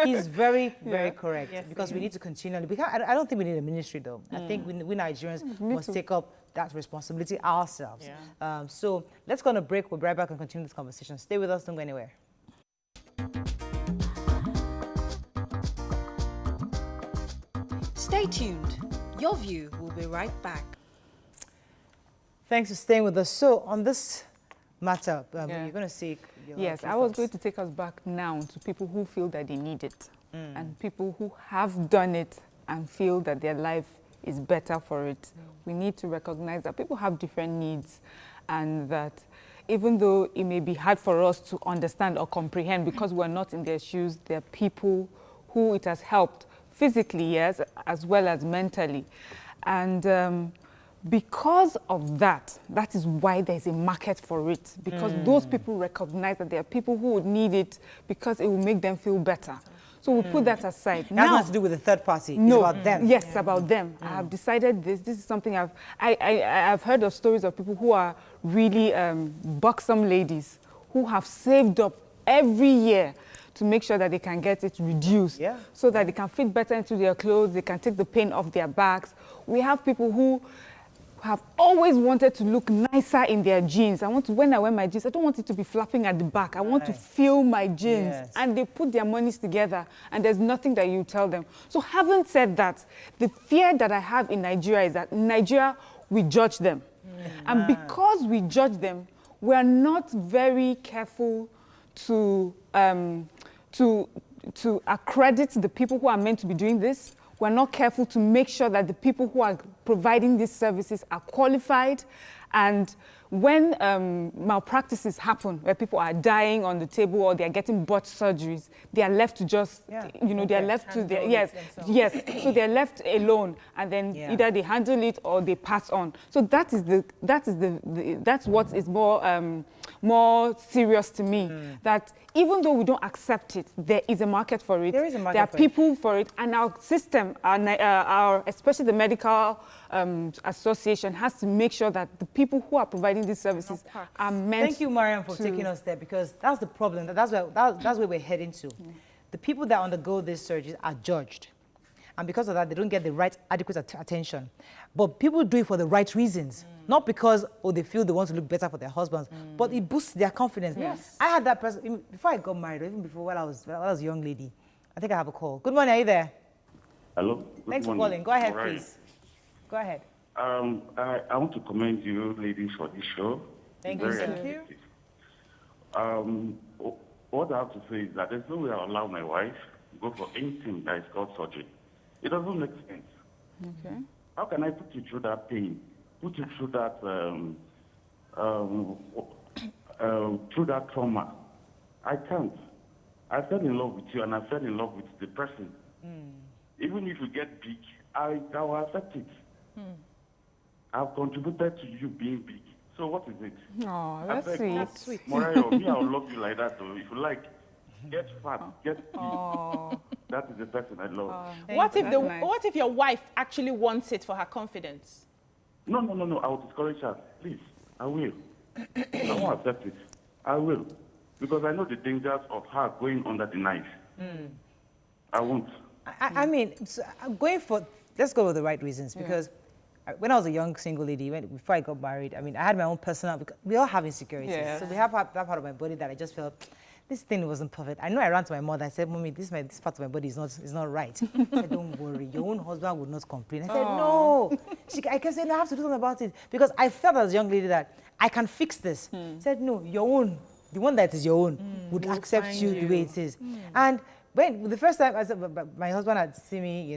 He's very, very correct, because we need to continually. I don't think we need a ministry, though. I think we Nigerians must take up that responsibility ourselves. Yeah. So let's go on a break. We'll be right back and continue this conversation. Stay with us. Don't go anywhere. Stay tuned. Your View will be right back. Thanks for staying with us. So on this matter, you're going to seek your Yes, I was going to take us back now to people who feel that they need it and people who have done it and feel that their life is better for it. We need to recognize that people have different needs, and that even though it may be hard for us to understand or comprehend because we're not in their shoes, there are people who it has helped physically, yes, as well as mentally. And because of that, that is why there's a market for it, because those people recognize that there are people who would need it because it will make them feel better. So we'll put that aside. It has nothing to do with the third party. No, It's about them. Yes, about them. I have decided this. This is something I've heard of stories of people who are really buxom ladies who have saved up every year to make sure that they can get it reduced, so that they can fit better into their clothes, they can take the pain off their backs. We have people who have always wanted to look nicer in their jeans. When I wear my jeans, I don't want it to be flapping at the back. I want to feel my jeans. And they put their monies together, and there's nothing that you tell them. So having said that, the fear that I have in Nigeria is that in Nigeria, we judge them. And because we judge them, we are not very careful to accredit the people who are meant to be doing this. We're not careful to make sure that the people who are providing these services are qualified. And when malpractices happen, where people are dying on the table or they're getting botched surgeries, they are left to just, they're left to their, so they're left alone, and then either they handle it or they pass on. So that's what is more serious to me, that even though we don't accept it, there is a market for it. There is a market. There are people for it, and our system, especially the medical association, has to make sure that the people who are providing these services are meant. Thank you, Mariam, for taking us there, because that's the problem. That's where we're heading to. The people that undergo these surgeries are judged, and because of that, they don't get the right adequate attention. But people do it for the right reasons. Not because, they feel they want to look better for their husbands, but it boosts their confidence. Yes. I had that person, before I got married, or even before when I was a young lady. I think I have a call. Good morning, are you there? Hello. Thanks for calling. Go ahead, please. Go ahead. I want to commend you ladies for this show. Thank you, Thank you. What I have to say is that there's no way I'll allow my wife to go for anything that is called surgery. It doesn't make sense. Okay. How can I put you through that pain? Put you through that trauma? I can't. I fell in love with you, and I fell in love with the person. Even if you get big, I will accept it. I've contributed to you being big. So what is it? Oh, that's sweet. That's sweet. Morayo, me, I'll love you like that, though. If you like, get fat, get big. That is the person I love. What if your wife actually wants it for her confidence? No. I will discourage her. Please, I will. I won't accept it. I will. Because I know the dangers of her going under the knife. I won't. I mean, so let's go with the right reasons, because when I was a young single lady, before I got married, I mean, I had my own personal, because we all have insecurities. So we have that part of my body that I just felt, this thing wasn't perfect. I know I ran to my mother. I said, Mommy, this part of my body is not right. She said, don't worry. Your own husband would not complain. I said, no. I can say, no, I have to do something about it. Because I felt as a young lady that I can fix this. She said, no, your own, the one that is your own, would accept you the way it is. And when the first time, my husband had seen me,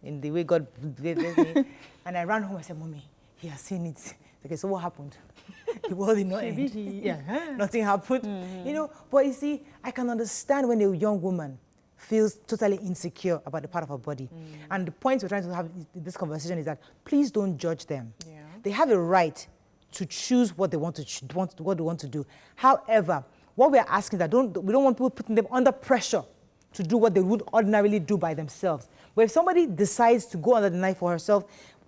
in the way God blessed me, and I ran home. I said, Mommy, he has seen it. Okay, so what happened? The world did not end. Nothing happened. But you see, I can understand when a young woman feels totally insecure about the part of her body. And the point we're trying to have in this conversation is that please don't judge them. They have a right to choose what they want to do. However, what we're asking is that we don't want people putting them under pressure to do what they would ordinarily do by themselves. But if somebody decides to go under the knife for herself,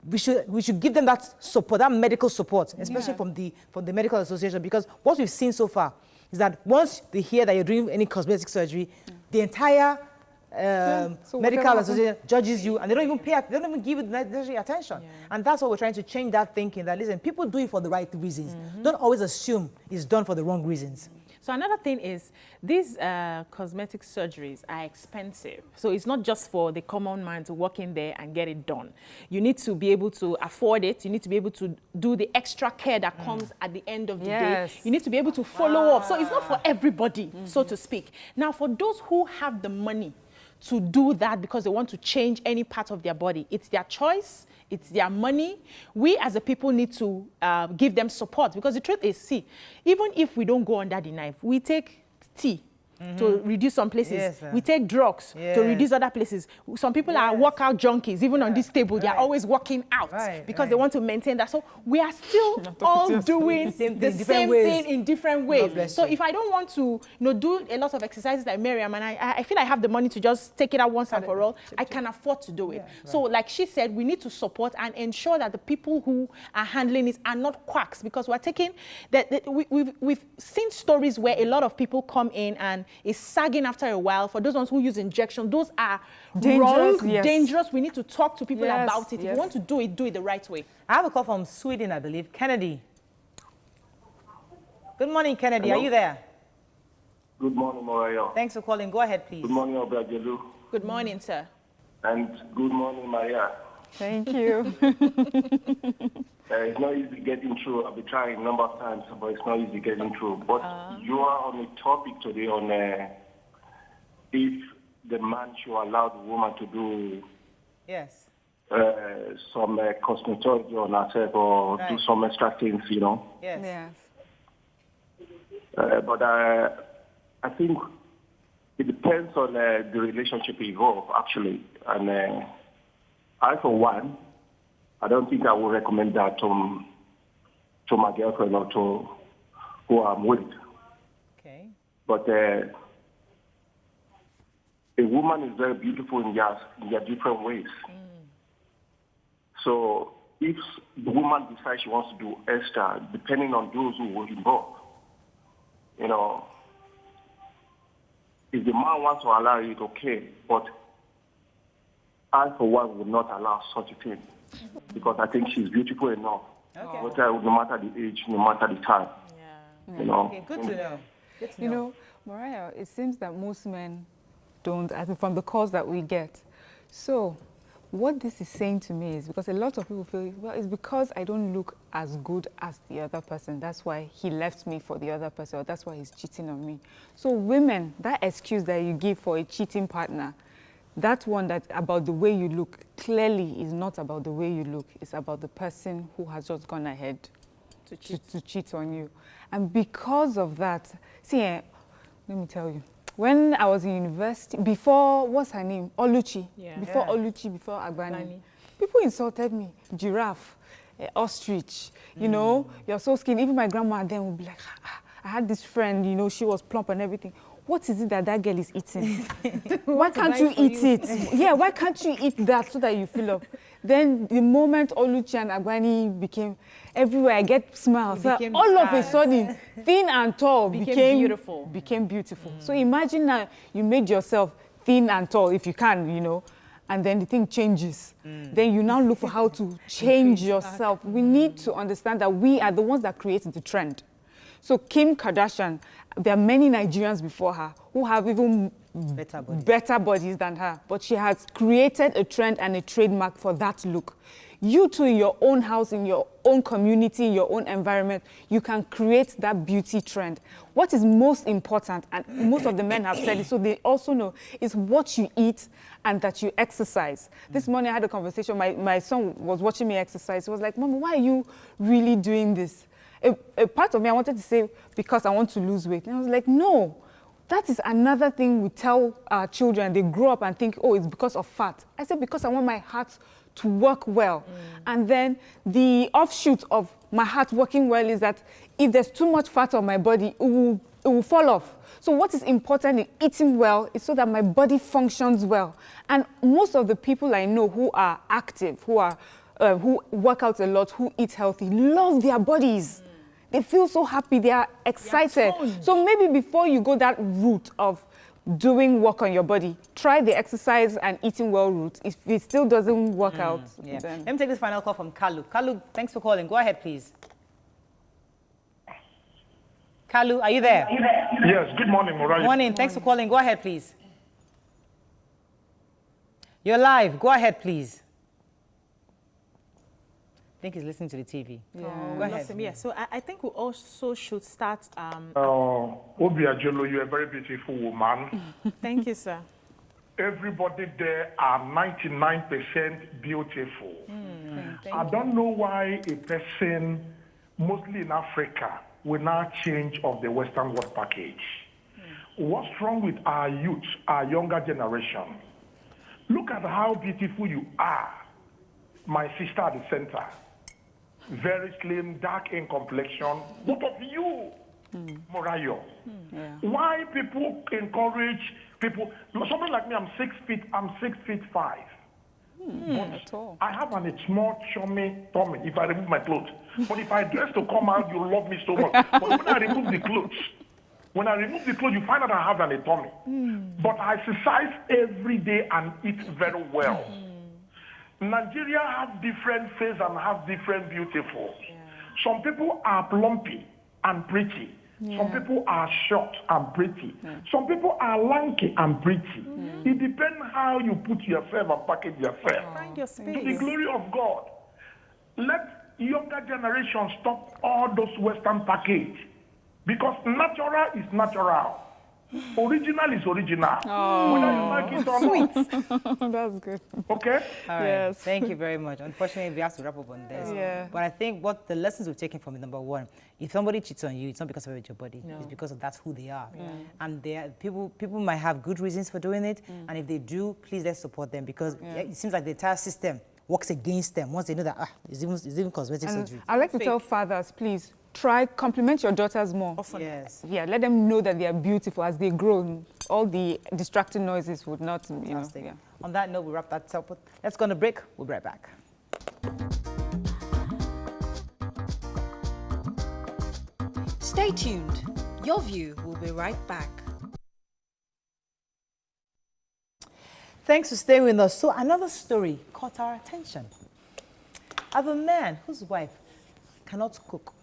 we should give them that support, that medical support, especially from the medical association, because what we've seen so far is that once they hear that you're doing any cosmetic surgery, the entire medical association judges you, and they don't even give it necessary attention. And that's what we're trying to change, that thinking, that listen, people do it for the right reasons. Don't always assume it's done for the wrong reasons. So another thing is, these cosmetic surgeries are expensive. So it's not just for the common man to walk in there and get it done. You need to be able to afford it. You need to be able to do the extra care that comes at the end of the day. You need to be able to follow up. So it's not for everybody, so to speak. Now, for those who have the money to do that because they want to change any part of their body, it's their choice. It's their money. We as a people need to give them support, because the truth is, see, even if we don't go under the knife, we take tea, to reduce some places. Yes, we take drugs to reduce other places. Some people are workout junkies, even on this table. They are always working out because they want to maintain that. So we are still all doing the same thing in different ways. So if I don't want to do a lot of exercises like Miriam, and I feel I have the money to just take it out once and for all, I can afford to do it. So like she said, we need to support and ensure that the people who are handling it are not quacks, because we're taking that we've seen stories where a lot of people come in and is sagging after a while. For those ones who use injection, those are dangerous, wrong, dangerous. We need to talk to people about it. If you want to do it the right way. I have a call from Sweden, I believe. Kennedy. Good morning, Kennedy. Hello? Are you there? Good morning, Mariah. Thanks for calling. Go ahead, please. Good morning, Obrajelu. Good morning, sir. And good morning, Maria. Thank you. It's not easy getting through. I've been trying a number of times, but it's not easy getting through. But you are on a topic today on if the man should allow the woman to do some cosmetology on herself or do some extra things, Yes. But I think it depends on the relationship involved, actually. And I, for one, I don't think I would recommend that to my girlfriend or to who I'm with. Okay. But a woman is very beautiful in their different ways. So if the woman decides she wants to do extra, depending on those who will involve, if the man wants to allow it, okay. But I, for one, would not allow such a thing. Because I think she's beautiful enough. Okay. No matter the age, no matter the time. Okay, good to know. Good to know. Mariah, it seems that most men don't, I think from the calls that we get. So what this is saying to me is, because a lot of people feel, well, it's because I don't look as good as the other person. That's why he left me for the other person, or that's why he's cheating on me. So women, that excuse that you give for a cheating partner, that one that about the way you look clearly is not about the way you look. It's about the person who has just gone ahead to cheat on you. And because of that, see, let me tell you, when I was in university, before, what's her name? Oluchi. Before Oluchi, before Agbani. People insulted me. Giraffe, ostrich, you're so skinny. Even my grandma then would be like, I had this friend, she was plump and everything. What is it that girl is eating? Why can't you eat it? Yeah, why can't you eat that so that you fill up? Then the moment Oluchi and Agbani became everywhere, I get smiles. So all of a sudden, thin and tall became beautiful. So imagine now you made yourself thin and tall, if you can, and then the thing changes. Then you now look for how to change yourself. We need to understand that we are the ones that created the trend. So Kim Kardashian, there are many Nigerians before her who have even better bodies than her, but she has created a trend and a trademark for that look. You too, in your own house, in your own community, in your own environment, you can create that beauty trend. What is most important, and most of the men have said it, so they also know, is what you eat and that you exercise. This morning I had a conversation, my son was watching me exercise. He was like, Mom, why are you really doing this? A part of me, I wanted to say, because I want to lose weight. And I was like, no, that is another thing we tell our children. They grow up and think, oh, it's because of fat. I said, because I want my heart to work well. And then the offshoot of my heart working well is that if there's too much fat on my body, it will fall off. So what is important in eating well is so that my body functions well. And most of the people I know who are active, who work out a lot, who eat healthy, love their bodies. They feel so happy, they are excited. So maybe before you go that route of doing work on your body, try the exercise and eating well route. If it still doesn't work out, then... Let me take this final call from Kalu. Kalu, thanks for calling. Go ahead, please. Kalu, are you there? Yes, good morning, Mariah. Morning, thanks for calling. Go ahead, please. You're live. Go ahead, please. I think he's listening to the TV. Go ahead. Yeah, so I think we also should start... Obiajolo, you're a very beautiful woman. Thank you, sir. Everybody there are 99% beautiful. I don't know why a person, mostly in Africa, will now change of the Western world package. what's wrong with our youth, our younger generation? Look at how beautiful you are. My sister at the center. Very slim, dark in complexion. Both of you, Morayo. Why people encourage people? Somebody like me, I'm 6 feet 5. But I have a small tummy if I remove my clothes. But if I dress to come out, you love me so much. But when I remove the clothes, you find out I have an tummy. But I exercise every day and eat very well. Nigeria have different face and have different beautiful. Some people are plumpy and pretty. Some people are short and pretty. Some people are lanky and pretty. It depends how you put yourself and package yourself. Find your space. To the glory of God. Let younger generation stop all those Western package. Because natural is natural. Original is original. Whether you like it or not. That's good. Okay? All right. Yes. Thank you very much. Unfortunately, we have to wrap up on this. Yeah. But I think what the lessons we've taken from it, number one, if somebody cheats on you, it's not because of your body. No. It's because of that's who they are. And people might have good reasons for doing it. And if they do, please let's support them because it seems like the entire system works against them once they know that it's even cosmetic surgery. I like to tell fathers, please, try compliment your daughters more. Often. Yes. Yeah, let them know that they are beautiful as they grow. All the distracting noises would not, you know. Yeah. On that note, we wrap that up. Let's go on a break. We'll be right back. Stay tuned. Your View will be right back. Thanks for staying with us. So another story caught our attention of a man whose wife cannot cook.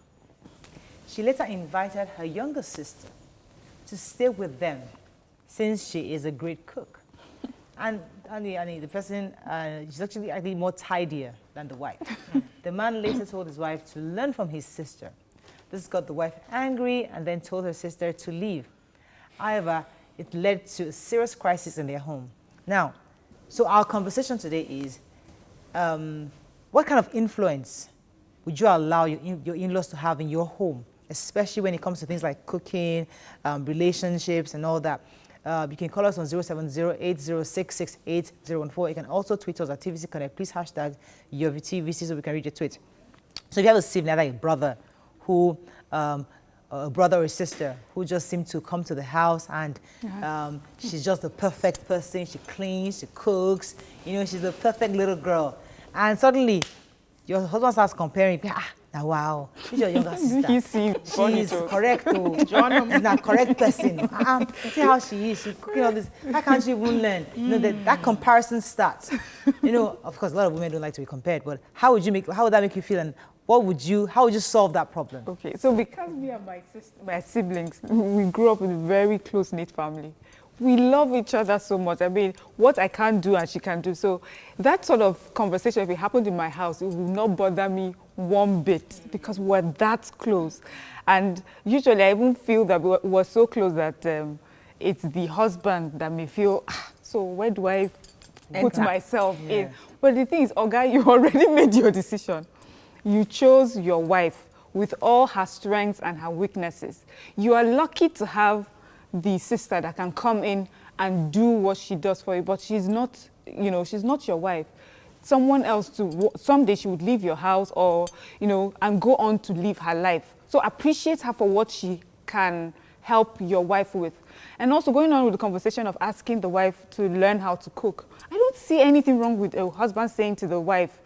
She later invited her younger sister to stay with them since she is a great cook. And the person, she's actually more tidier than the wife. The man later told his wife to learn from his sister. This got the wife angry and then told her sister to leave. However, it led to a serious crisis in their home. Now, so our conversation today is, what kind of influence would you allow your in-laws to have in your home, especially when it comes to things like cooking, relationships, and all that? You can call us on 070-8066-8014. You can also tweet us at TVC Connect. Please hashtag YoVTVC so we can read your tweet. So if you have a sibling, like a brother, a brother or a sister who just seem to come to the house and she's just the perfect person. She cleans, she cooks, she's a perfect little girl. And suddenly, your husband starts comparing, now wow, she's your younger sister. She's correct, John is not correct person. See how she is, she's cooking all this. How can't she even learn? That comparison starts. Of course, a lot of women don't like to be compared, but how would that make you feel? And how would you solve that problem? Okay, so because me and my siblings, we grew up in a very close-knit family. We love each other so much. I mean, what I can't do and she can do. So that sort of conversation, if it happened in my house, it would not bother me one bit because we're that close. And usually I even feel that we're so close that it's the husband that may feel, so where do I put myself in? But the thing is, Oga, you already made your decision. You chose your wife with all her strengths and her weaknesses. You are lucky to have the sister that can come in and do what she does for you, but she's not, she's not your wife. Someone else someday she would leave your house or, and go on to live her life. So appreciate her for what she can help your wife with. And also going on with the conversation of asking the wife to learn how to cook. I don't see anything wrong with a husband saying to the wife,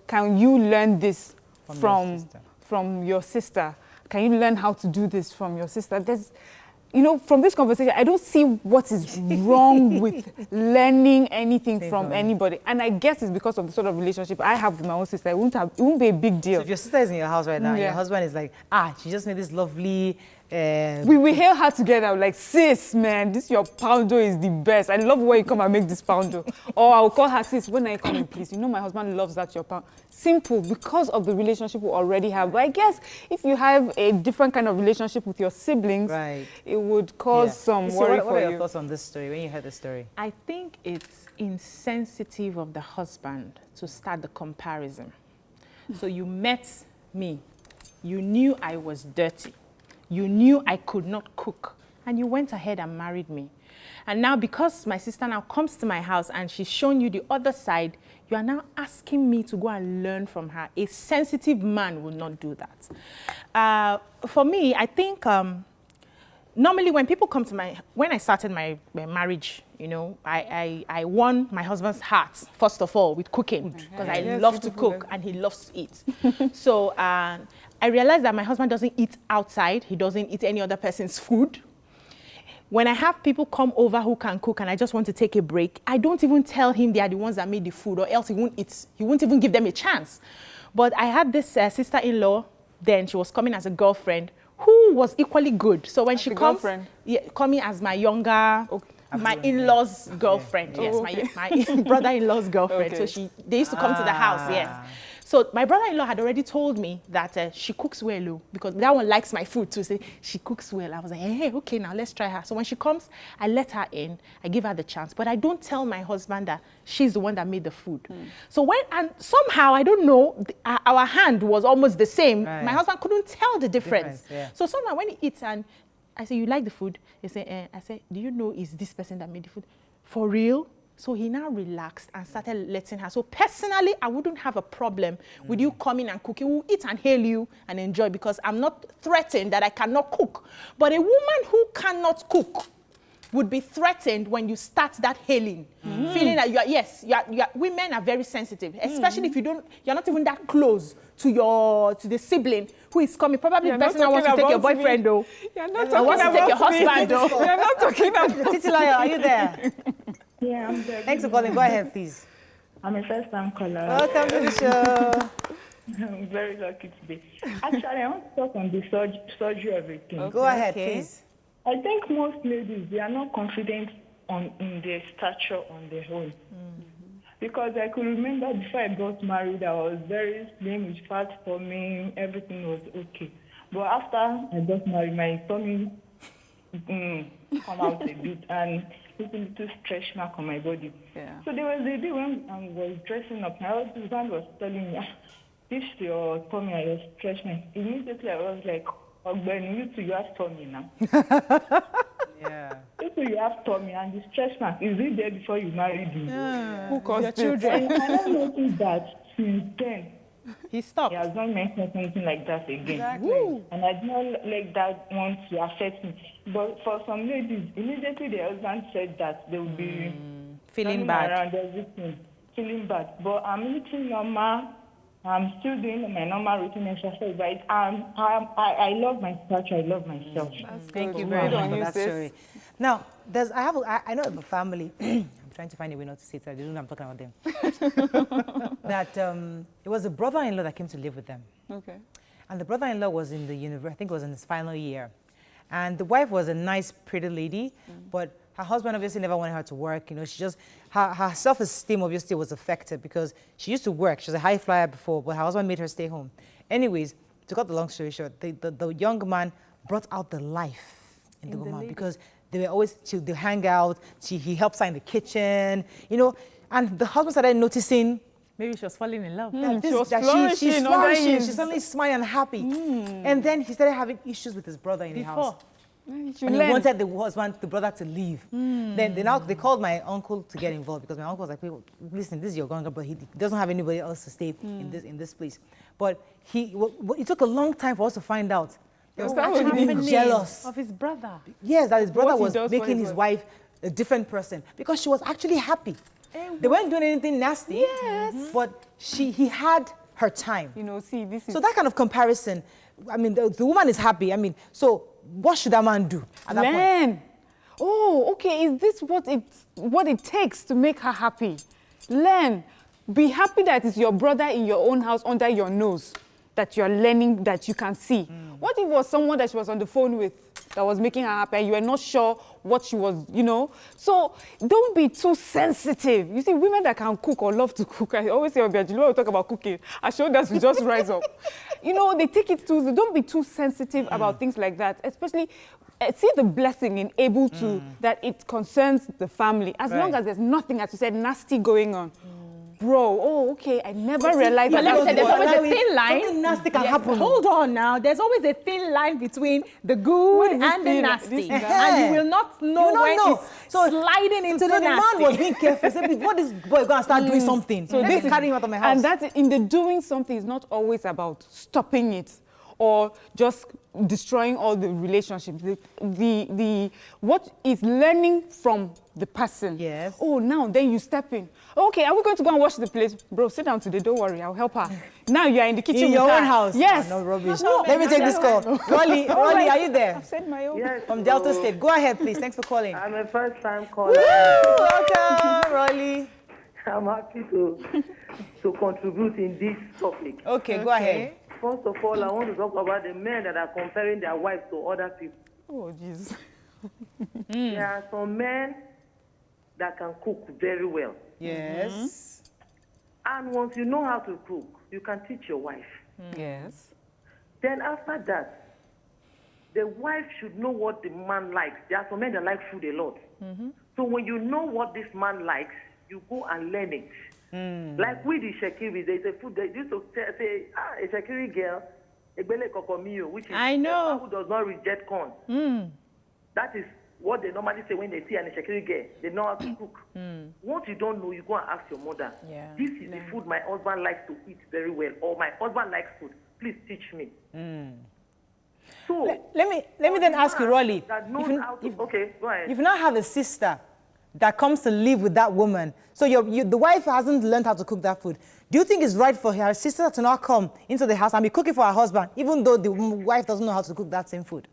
can you learn this from your sister? Can you learn how to do this from your sister? From this conversation, I don't see what is wrong with learning anything from anybody. And I guess it's because of the sort of relationship I have with my own sister. It won't be a big deal. So if your sister is in your house right now, your husband is like, she just made this lovely... We hail her together, like, sis, man, this your poundo is the best. I love when you come and make this poundo. Or I'll call her, sis, when are you coming, please? My husband loves that your pound. Simple, because of the relationship we already have. But I guess if you have a different kind of relationship with your siblings, it would cause some worry for you. What are your thoughts on this story, when you heard the story? I think it's insensitive of the husband to start the comparison. So you met me. You knew I was dirty. You knew I could not cook. and you went ahead and married me. And now because my sister now comes to my house and she's shown you the other side, you are now asking me to go and learn from her. A sensitive man will not do that. For me, I think normally when people come to when I started my marriage, you know, I won my husband's heart, first of all, with cooking, because I love to cook and he loves to eat. So I realized that my husband doesn't eat outside. He doesn't eat any other person's food. When I have people come over who can cook and I just want to take a break, I don't even tell him they are the ones that made the food, or else he won't eat. He won't even give them a chance. But I had this sister-in-law, then she was coming as a girlfriend, who was equally good. So when she comes, coming as my younger, my in-laws' girlfriend, yes, my brother-in-law's girlfriend. Okay. So they used to come to the house, yes. So my brother-in-law had already told me that she cooks well, because that one likes my food too. So she cooks well. I was like, hey, okay, now let's try her. So when she comes, I let her in. I give her the chance. But I don't tell my husband that she's the one that made the food. So and somehow, I don't know, our hand was almost the same. Right. My husband couldn't tell the difference. So somehow when he eats and I say, you like the food? He say, I say, do you know it's this person that made the food? For real? So he now relaxed and started letting her. So personally, I wouldn't have a problem with you coming and cooking. We'll eat and hail you and enjoy, because I'm not threatened that I cannot cook. But a woman who cannot cook would be threatened when you start that hailing, feeling that women are very sensitive, especially if you're not even that close to the sibling who is coming. Probably the person that wants to take your boyfriend, though. You're not talking about take your husband, though. You're not talking about Titilayo, are you there? Yeah, I'm there. Thanks for calling. Go ahead, please. I'm a first-time caller. Welcome to the show. I'm very lucky today. Actually, I want to talk on the surgery everything. Okay. Go ahead, please. I think most ladies, they are not confident in their stature on their own. Because I could remember before I got married, I was very slim with fat tummy, everything was okay. But after I got married, my tummy come out a bit, and little stretch mark on my body. So there was a day when I was dressing up, my husband was telling me, this your tummy and your stretch mark. Immediately I was like, Ogbeni, you two, you have tummy now. You two, you have tummy, and the stretch mark, is it there before you married me? Who caused your children? And I noticed that since then, he stopped. He has not mentioned anything like that again. Exactly. And I don't like that want to affect me. But for some ladies, immediately their husband said that they will be feeling bad around everything, feeling bad. But I'm eating normal. I'm still doing my normal routine exercise. But I love my stature. I love myself. Thank you very much for that story. Now, I know of a family. I'm trying to find a way not to say it. I don't know I'm talking about them. That it was a brother-in-law that came to live with them. Okay. And the brother-in-law was in the university. I think it was in his final year. And the wife was a nice, pretty lady, but her husband obviously never wanted her to work. You know, she just, her self-esteem obviously was affected because she used to work. She was a high flyer before, but her husband made her stay home. Anyways, to cut the long story short, the young man brought out the life in the woman because they were always, they hang out, he helps her in the kitchen, you know, and the husband started noticing. Maybe she was falling in love. She's flourishing. She's suddenly smiling and happy. And then he started having issues with his brother in the house. And he wanted the brother to leave. Then they called my uncle to get involved because my uncle was like, listen, this is your younger brother. He doesn't have anybody else to stay in this place. But it took a long time for us to find out. They were actually jealous of his brother. Yes, that his brother was making his wife a different person because she was actually happy. They weren't doing anything nasty, but he had her time. You know, see, this is... So that kind of comparison, I mean, the woman is happy. I mean, so what should that man do at that point? Oh, okay, is this what it takes to make her happy? Learn. Be happy that it's your brother in your own house under your nose that you're learning, that you can see. What if it was someone that she was on the phone with that was making her happy and you were not sure what she was, you know? So don't be too sensitive. You see, women that can cook or love to cook, I always say, Obiaji, when we talk about cooking, our shoulders will just rise up. You know, they take it too, don't be too sensitive about things like that, especially see the blessing in able to, that it concerns the family. As long as there's nothing, as you said, nasty going on. bro, oh, okay, I never realized But that. let me say, there's always a thin line. Something nasty can happen. Hold on now. There's always a thin line between the good and the nasty. And you will not know when it's sliding into the nasty. So the man was being careful. Say, before this boy going to start doing something, so this is carrying him out of my house. And that in the doing something is not always about stopping it or just destroying all the relationships. What is learning from the person. Yes. Oh, now then you step in. Okay, are we going to go and wash the place? Bro, sit down today. Don't worry, I'll help her. Now you are in the kitchen in with your her. own house. Yes. No rubbish. Let me take this call. Rolly, are you there? I've said my own. Yes. From Delta State. Go ahead, please. Thanks for calling. I'm a first-time caller. Welcome, Rolly. I'm happy to contribute in this topic. Okay, go ahead. First of all, I want to talk about the men that are comparing their wives to other people. Oh, jeez. There are some men that can cook very well. Yes. And once you know how to cook, you can teach your wife. Yes. Then after that, the wife should know what the man likes. There are some men that like food a lot. So when you know what this man likes, you go and learn it. Like with the Shekiri, there's a food they used to say, a Shekiri girl, Egbele Kokomiyo, which is I know. who does not reject corn. That is what they normally say when they see an Shekiri girl. They know how to cook. Once you don't know, you go and ask your mother. Yeah. This is the food my husband likes to eat very well, or my husband likes food. Please teach me. So Let me then ask you, Rolly. Okay, go ahead. If you now have a sister that comes to live with that woman, so the wife hasn't learned how to cook that food, do you think it's right for her sister to not come into the house and be cooking for her husband, even though the wife doesn't know how to cook that same food?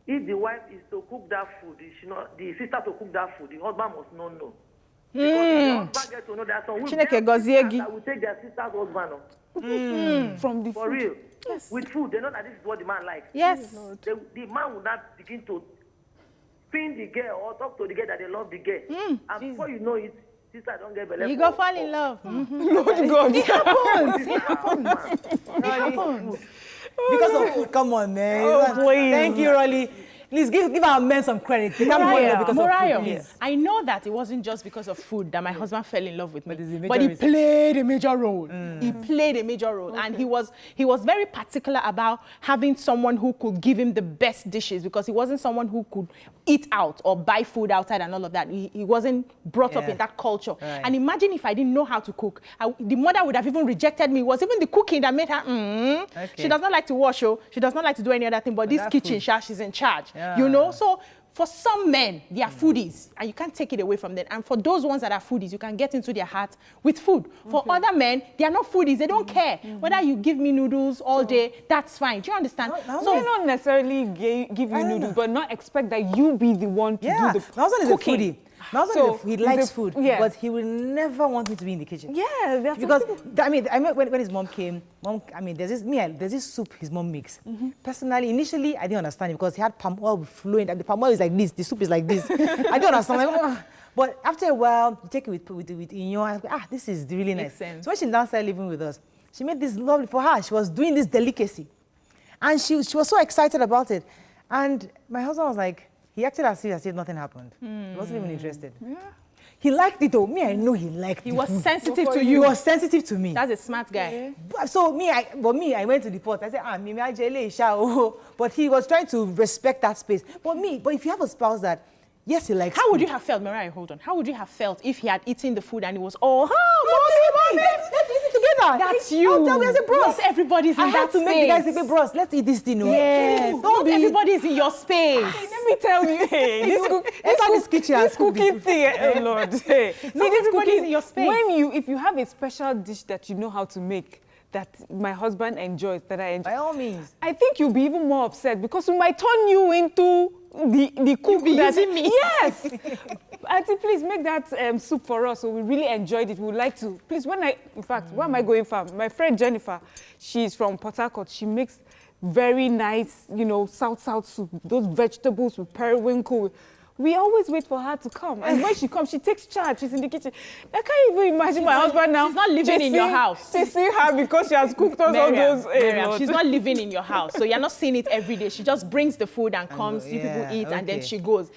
If the wife is to cook that food, the sister to cook that food, the husband must not know. Because if the husband gets to know that some women that will take their sister's husband From the for food. real. Yes. With food, they know that this is what the man likes. Yes. The man will not begin to pin the girl or talk to the girl that they love the girl. And before you know it, sister don't get belly. You go fall in love. Lord God. It happens. It happens. It happens. Because of food, come on, man. Oh, please. Thank you, Rolly. Please give our men some credit. They can't fall in love because of food, please. I know that it wasn't just because of food that my husband fell in love with me, but he played a major role. He played a major role, and he was very particular about having someone who could give him the best dishes, because he wasn't someone who could eat out or buy food outside and all of that. He wasn't brought up in that culture. Right. And imagine if I didn't know how to cook, the mother would have even rejected me. It was even the cooking that made her. She does not like to wash, she does not like to do any other thing, but this kitchen, she's in charge. You know, so for some men, they are foodies, and you can't take it away from them. And for those ones that are foodies, you can get into their heart with food. For other men, they are not foodies. They don't care whether you give me noodles all day. That's fine. Do you understand? So they not necessarily give you noodles, but not expect that you be the one to do the my husband is a cooking. foodie. My husband he likes food, yes. but he will never want me to be in the kitchen. Yeah, that's Because I mean, when his mom came, there's this soup his mom makes. Personally, initially I didn't understand it because he had palm oil flowing, and the palm oil is like this, the soup is like this. I don't understand. Like, but after a while, you take it with Inyo, I go, this is really nice. Sense. So when she now started living with us, she made this lovely for her. She was doing this delicacy, and she was so excited about it. And my husband was like, he acted as if nothing happened. He wasn't even interested. Yeah. He liked it though. Me, I know he liked it. He was sensitive to He you. was sensitive to me. That's a smart guy. So I went to the pot. I said, but he was trying to respect that space. But if you have a spouse that, yes, he likes How would food. you have felt, Mariah, hold on. How would you have felt if he had eaten the food and it was all, mommy. Let's eat it together. That's you. I'll tell me, I said, bros. Not everybody's in I had that to make the guys space. say, bros, let's eat this thing. Yes. Not everybody's in your space. Let me tell you, this kitchen. This cooking thing, oh Lord. Hey. Not everybody's in your space. If you have a special dish that you know how to make, that my husband enjoys, that I enjoy, by all means, I think you'll be even more upset because we might turn you into the cook. You'll be using me. Yes. Auntie, please make that soup for us. So we really enjoyed it. We would like to. Please, where am I going from? My friend Jennifer, she's from Port Harcourt. She makes very nice, south soup. Those vegetables with periwinkle. we always wait for her to come. And when she comes, she takes charge. She's in the kitchen. I can't even imagine my husband now. She's not living in your house. She see her because she has cooked us all those. Miriam, she's not living in your house. So you're not seeing it every day. She just brings the food and comes, see people eat, and then she goes.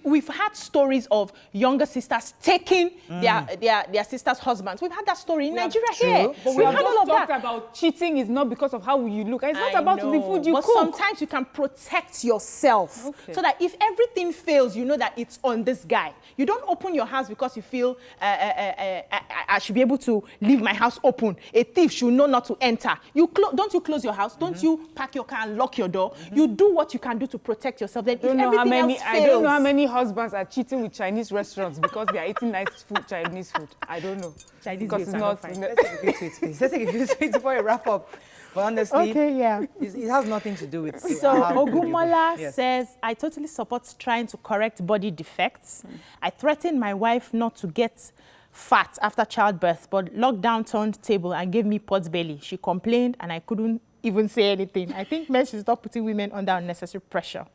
We've had stories of younger sisters taking their sisters' husbands. We've had that story in Nigeria here. But we have just talked about cheating is not because of how you look. It's not about the food you cook. But sometimes you can protect yourself so that if everything fails, you know that it's on this guy. You don't open your house because you feel I should be able to leave my house open. A thief should know not to enter. Don't you close your house? Don't you pack your car and lock your door? You do what you can do to protect yourself. Then I don't know how many husbands are cheating with Chinese restaurants because they are eating nice food, Chinese food. I don't know. Chinese because it's not. Let's take a few tweets before we wrap up. But honestly, it has nothing to do with. So Ogumola says, I totally support trying to correct body defects. I threatened my wife not to get fat after childbirth, but lockdown turned table and gave me pot belly. She complained and I couldn't even say anything. I think men should stop putting women under unnecessary pressure.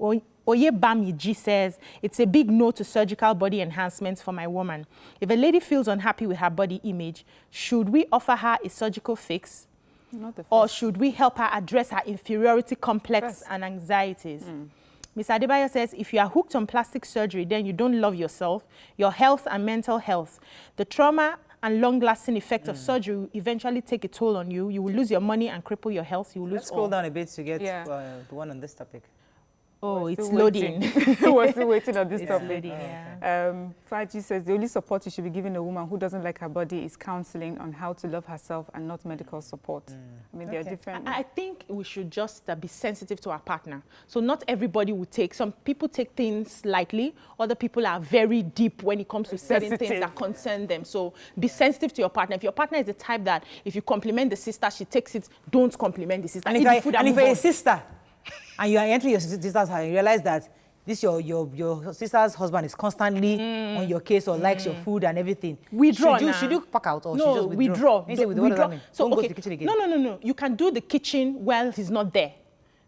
Oyebami G says, it's a big no to surgical body enhancements for my woman. If a lady feels unhappy with her body image, should we offer her a surgical fix? Or should we help her address her inferiority complex and anxieties? Ms. Adebayo says, if you are hooked on plastic surgery, then you don't love yourself, your health and mental health. The trauma and long-lasting effect of surgery will eventually take a toll on you. You will lose your money and cripple your health. You will lose scroll down a bit to get the one on this topic. Oh, it's loading. We're still waiting on this topic. Loading, Faji says the only support you should be giving a woman who doesn't like her body is counseling on how to love herself and not medical support. I mean, there are different. I think we should just be sensitive to our partner. So not everybody will take. Some people take things lightly. Other people are very deep when it comes to certain things that concern them. So be sensitive to your partner. If your partner is the type that if you compliment the sister, she takes it, don't compliment the sister. And if you're a sister, and you are entering your sister's house and you realize that this your sister's husband is constantly on your case or likes your food and everything. Withdraw. Should you pack out or no, should you just withdraw? Withdraw. So, don't go to the kitchen again. No. You can do the kitchen while he's not there.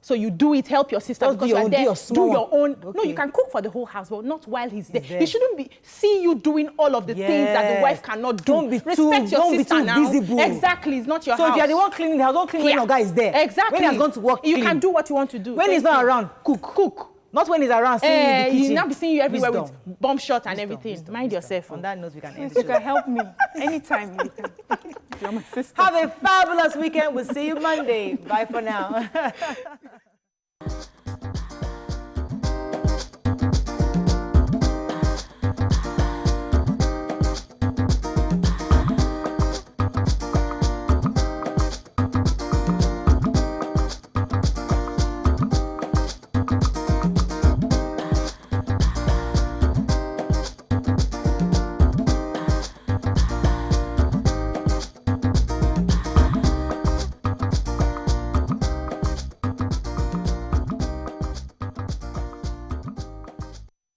So you do it, help your sister Just because do your you're own, there. do your own. Okay. No, you can cook for the whole house, but not while he's there. He shouldn't see you doing all of the things that the wife cannot do. Don't be Respect your sister now. visible. Exactly, it's not your house. So if you're the one cleaning the house, don't clean when your guy is there. Exactly. When he has gone to work, you can do what you want to do. When he's not around, cook. Not when he's around, seeing you in the kitchen. He'll not be seeing you everywhere with bomb shot and everything. Mind yourself. On that note, we can end You can help me anytime. You can. You're my sister. Have a fabulous weekend. We'll see you Monday. Bye for now.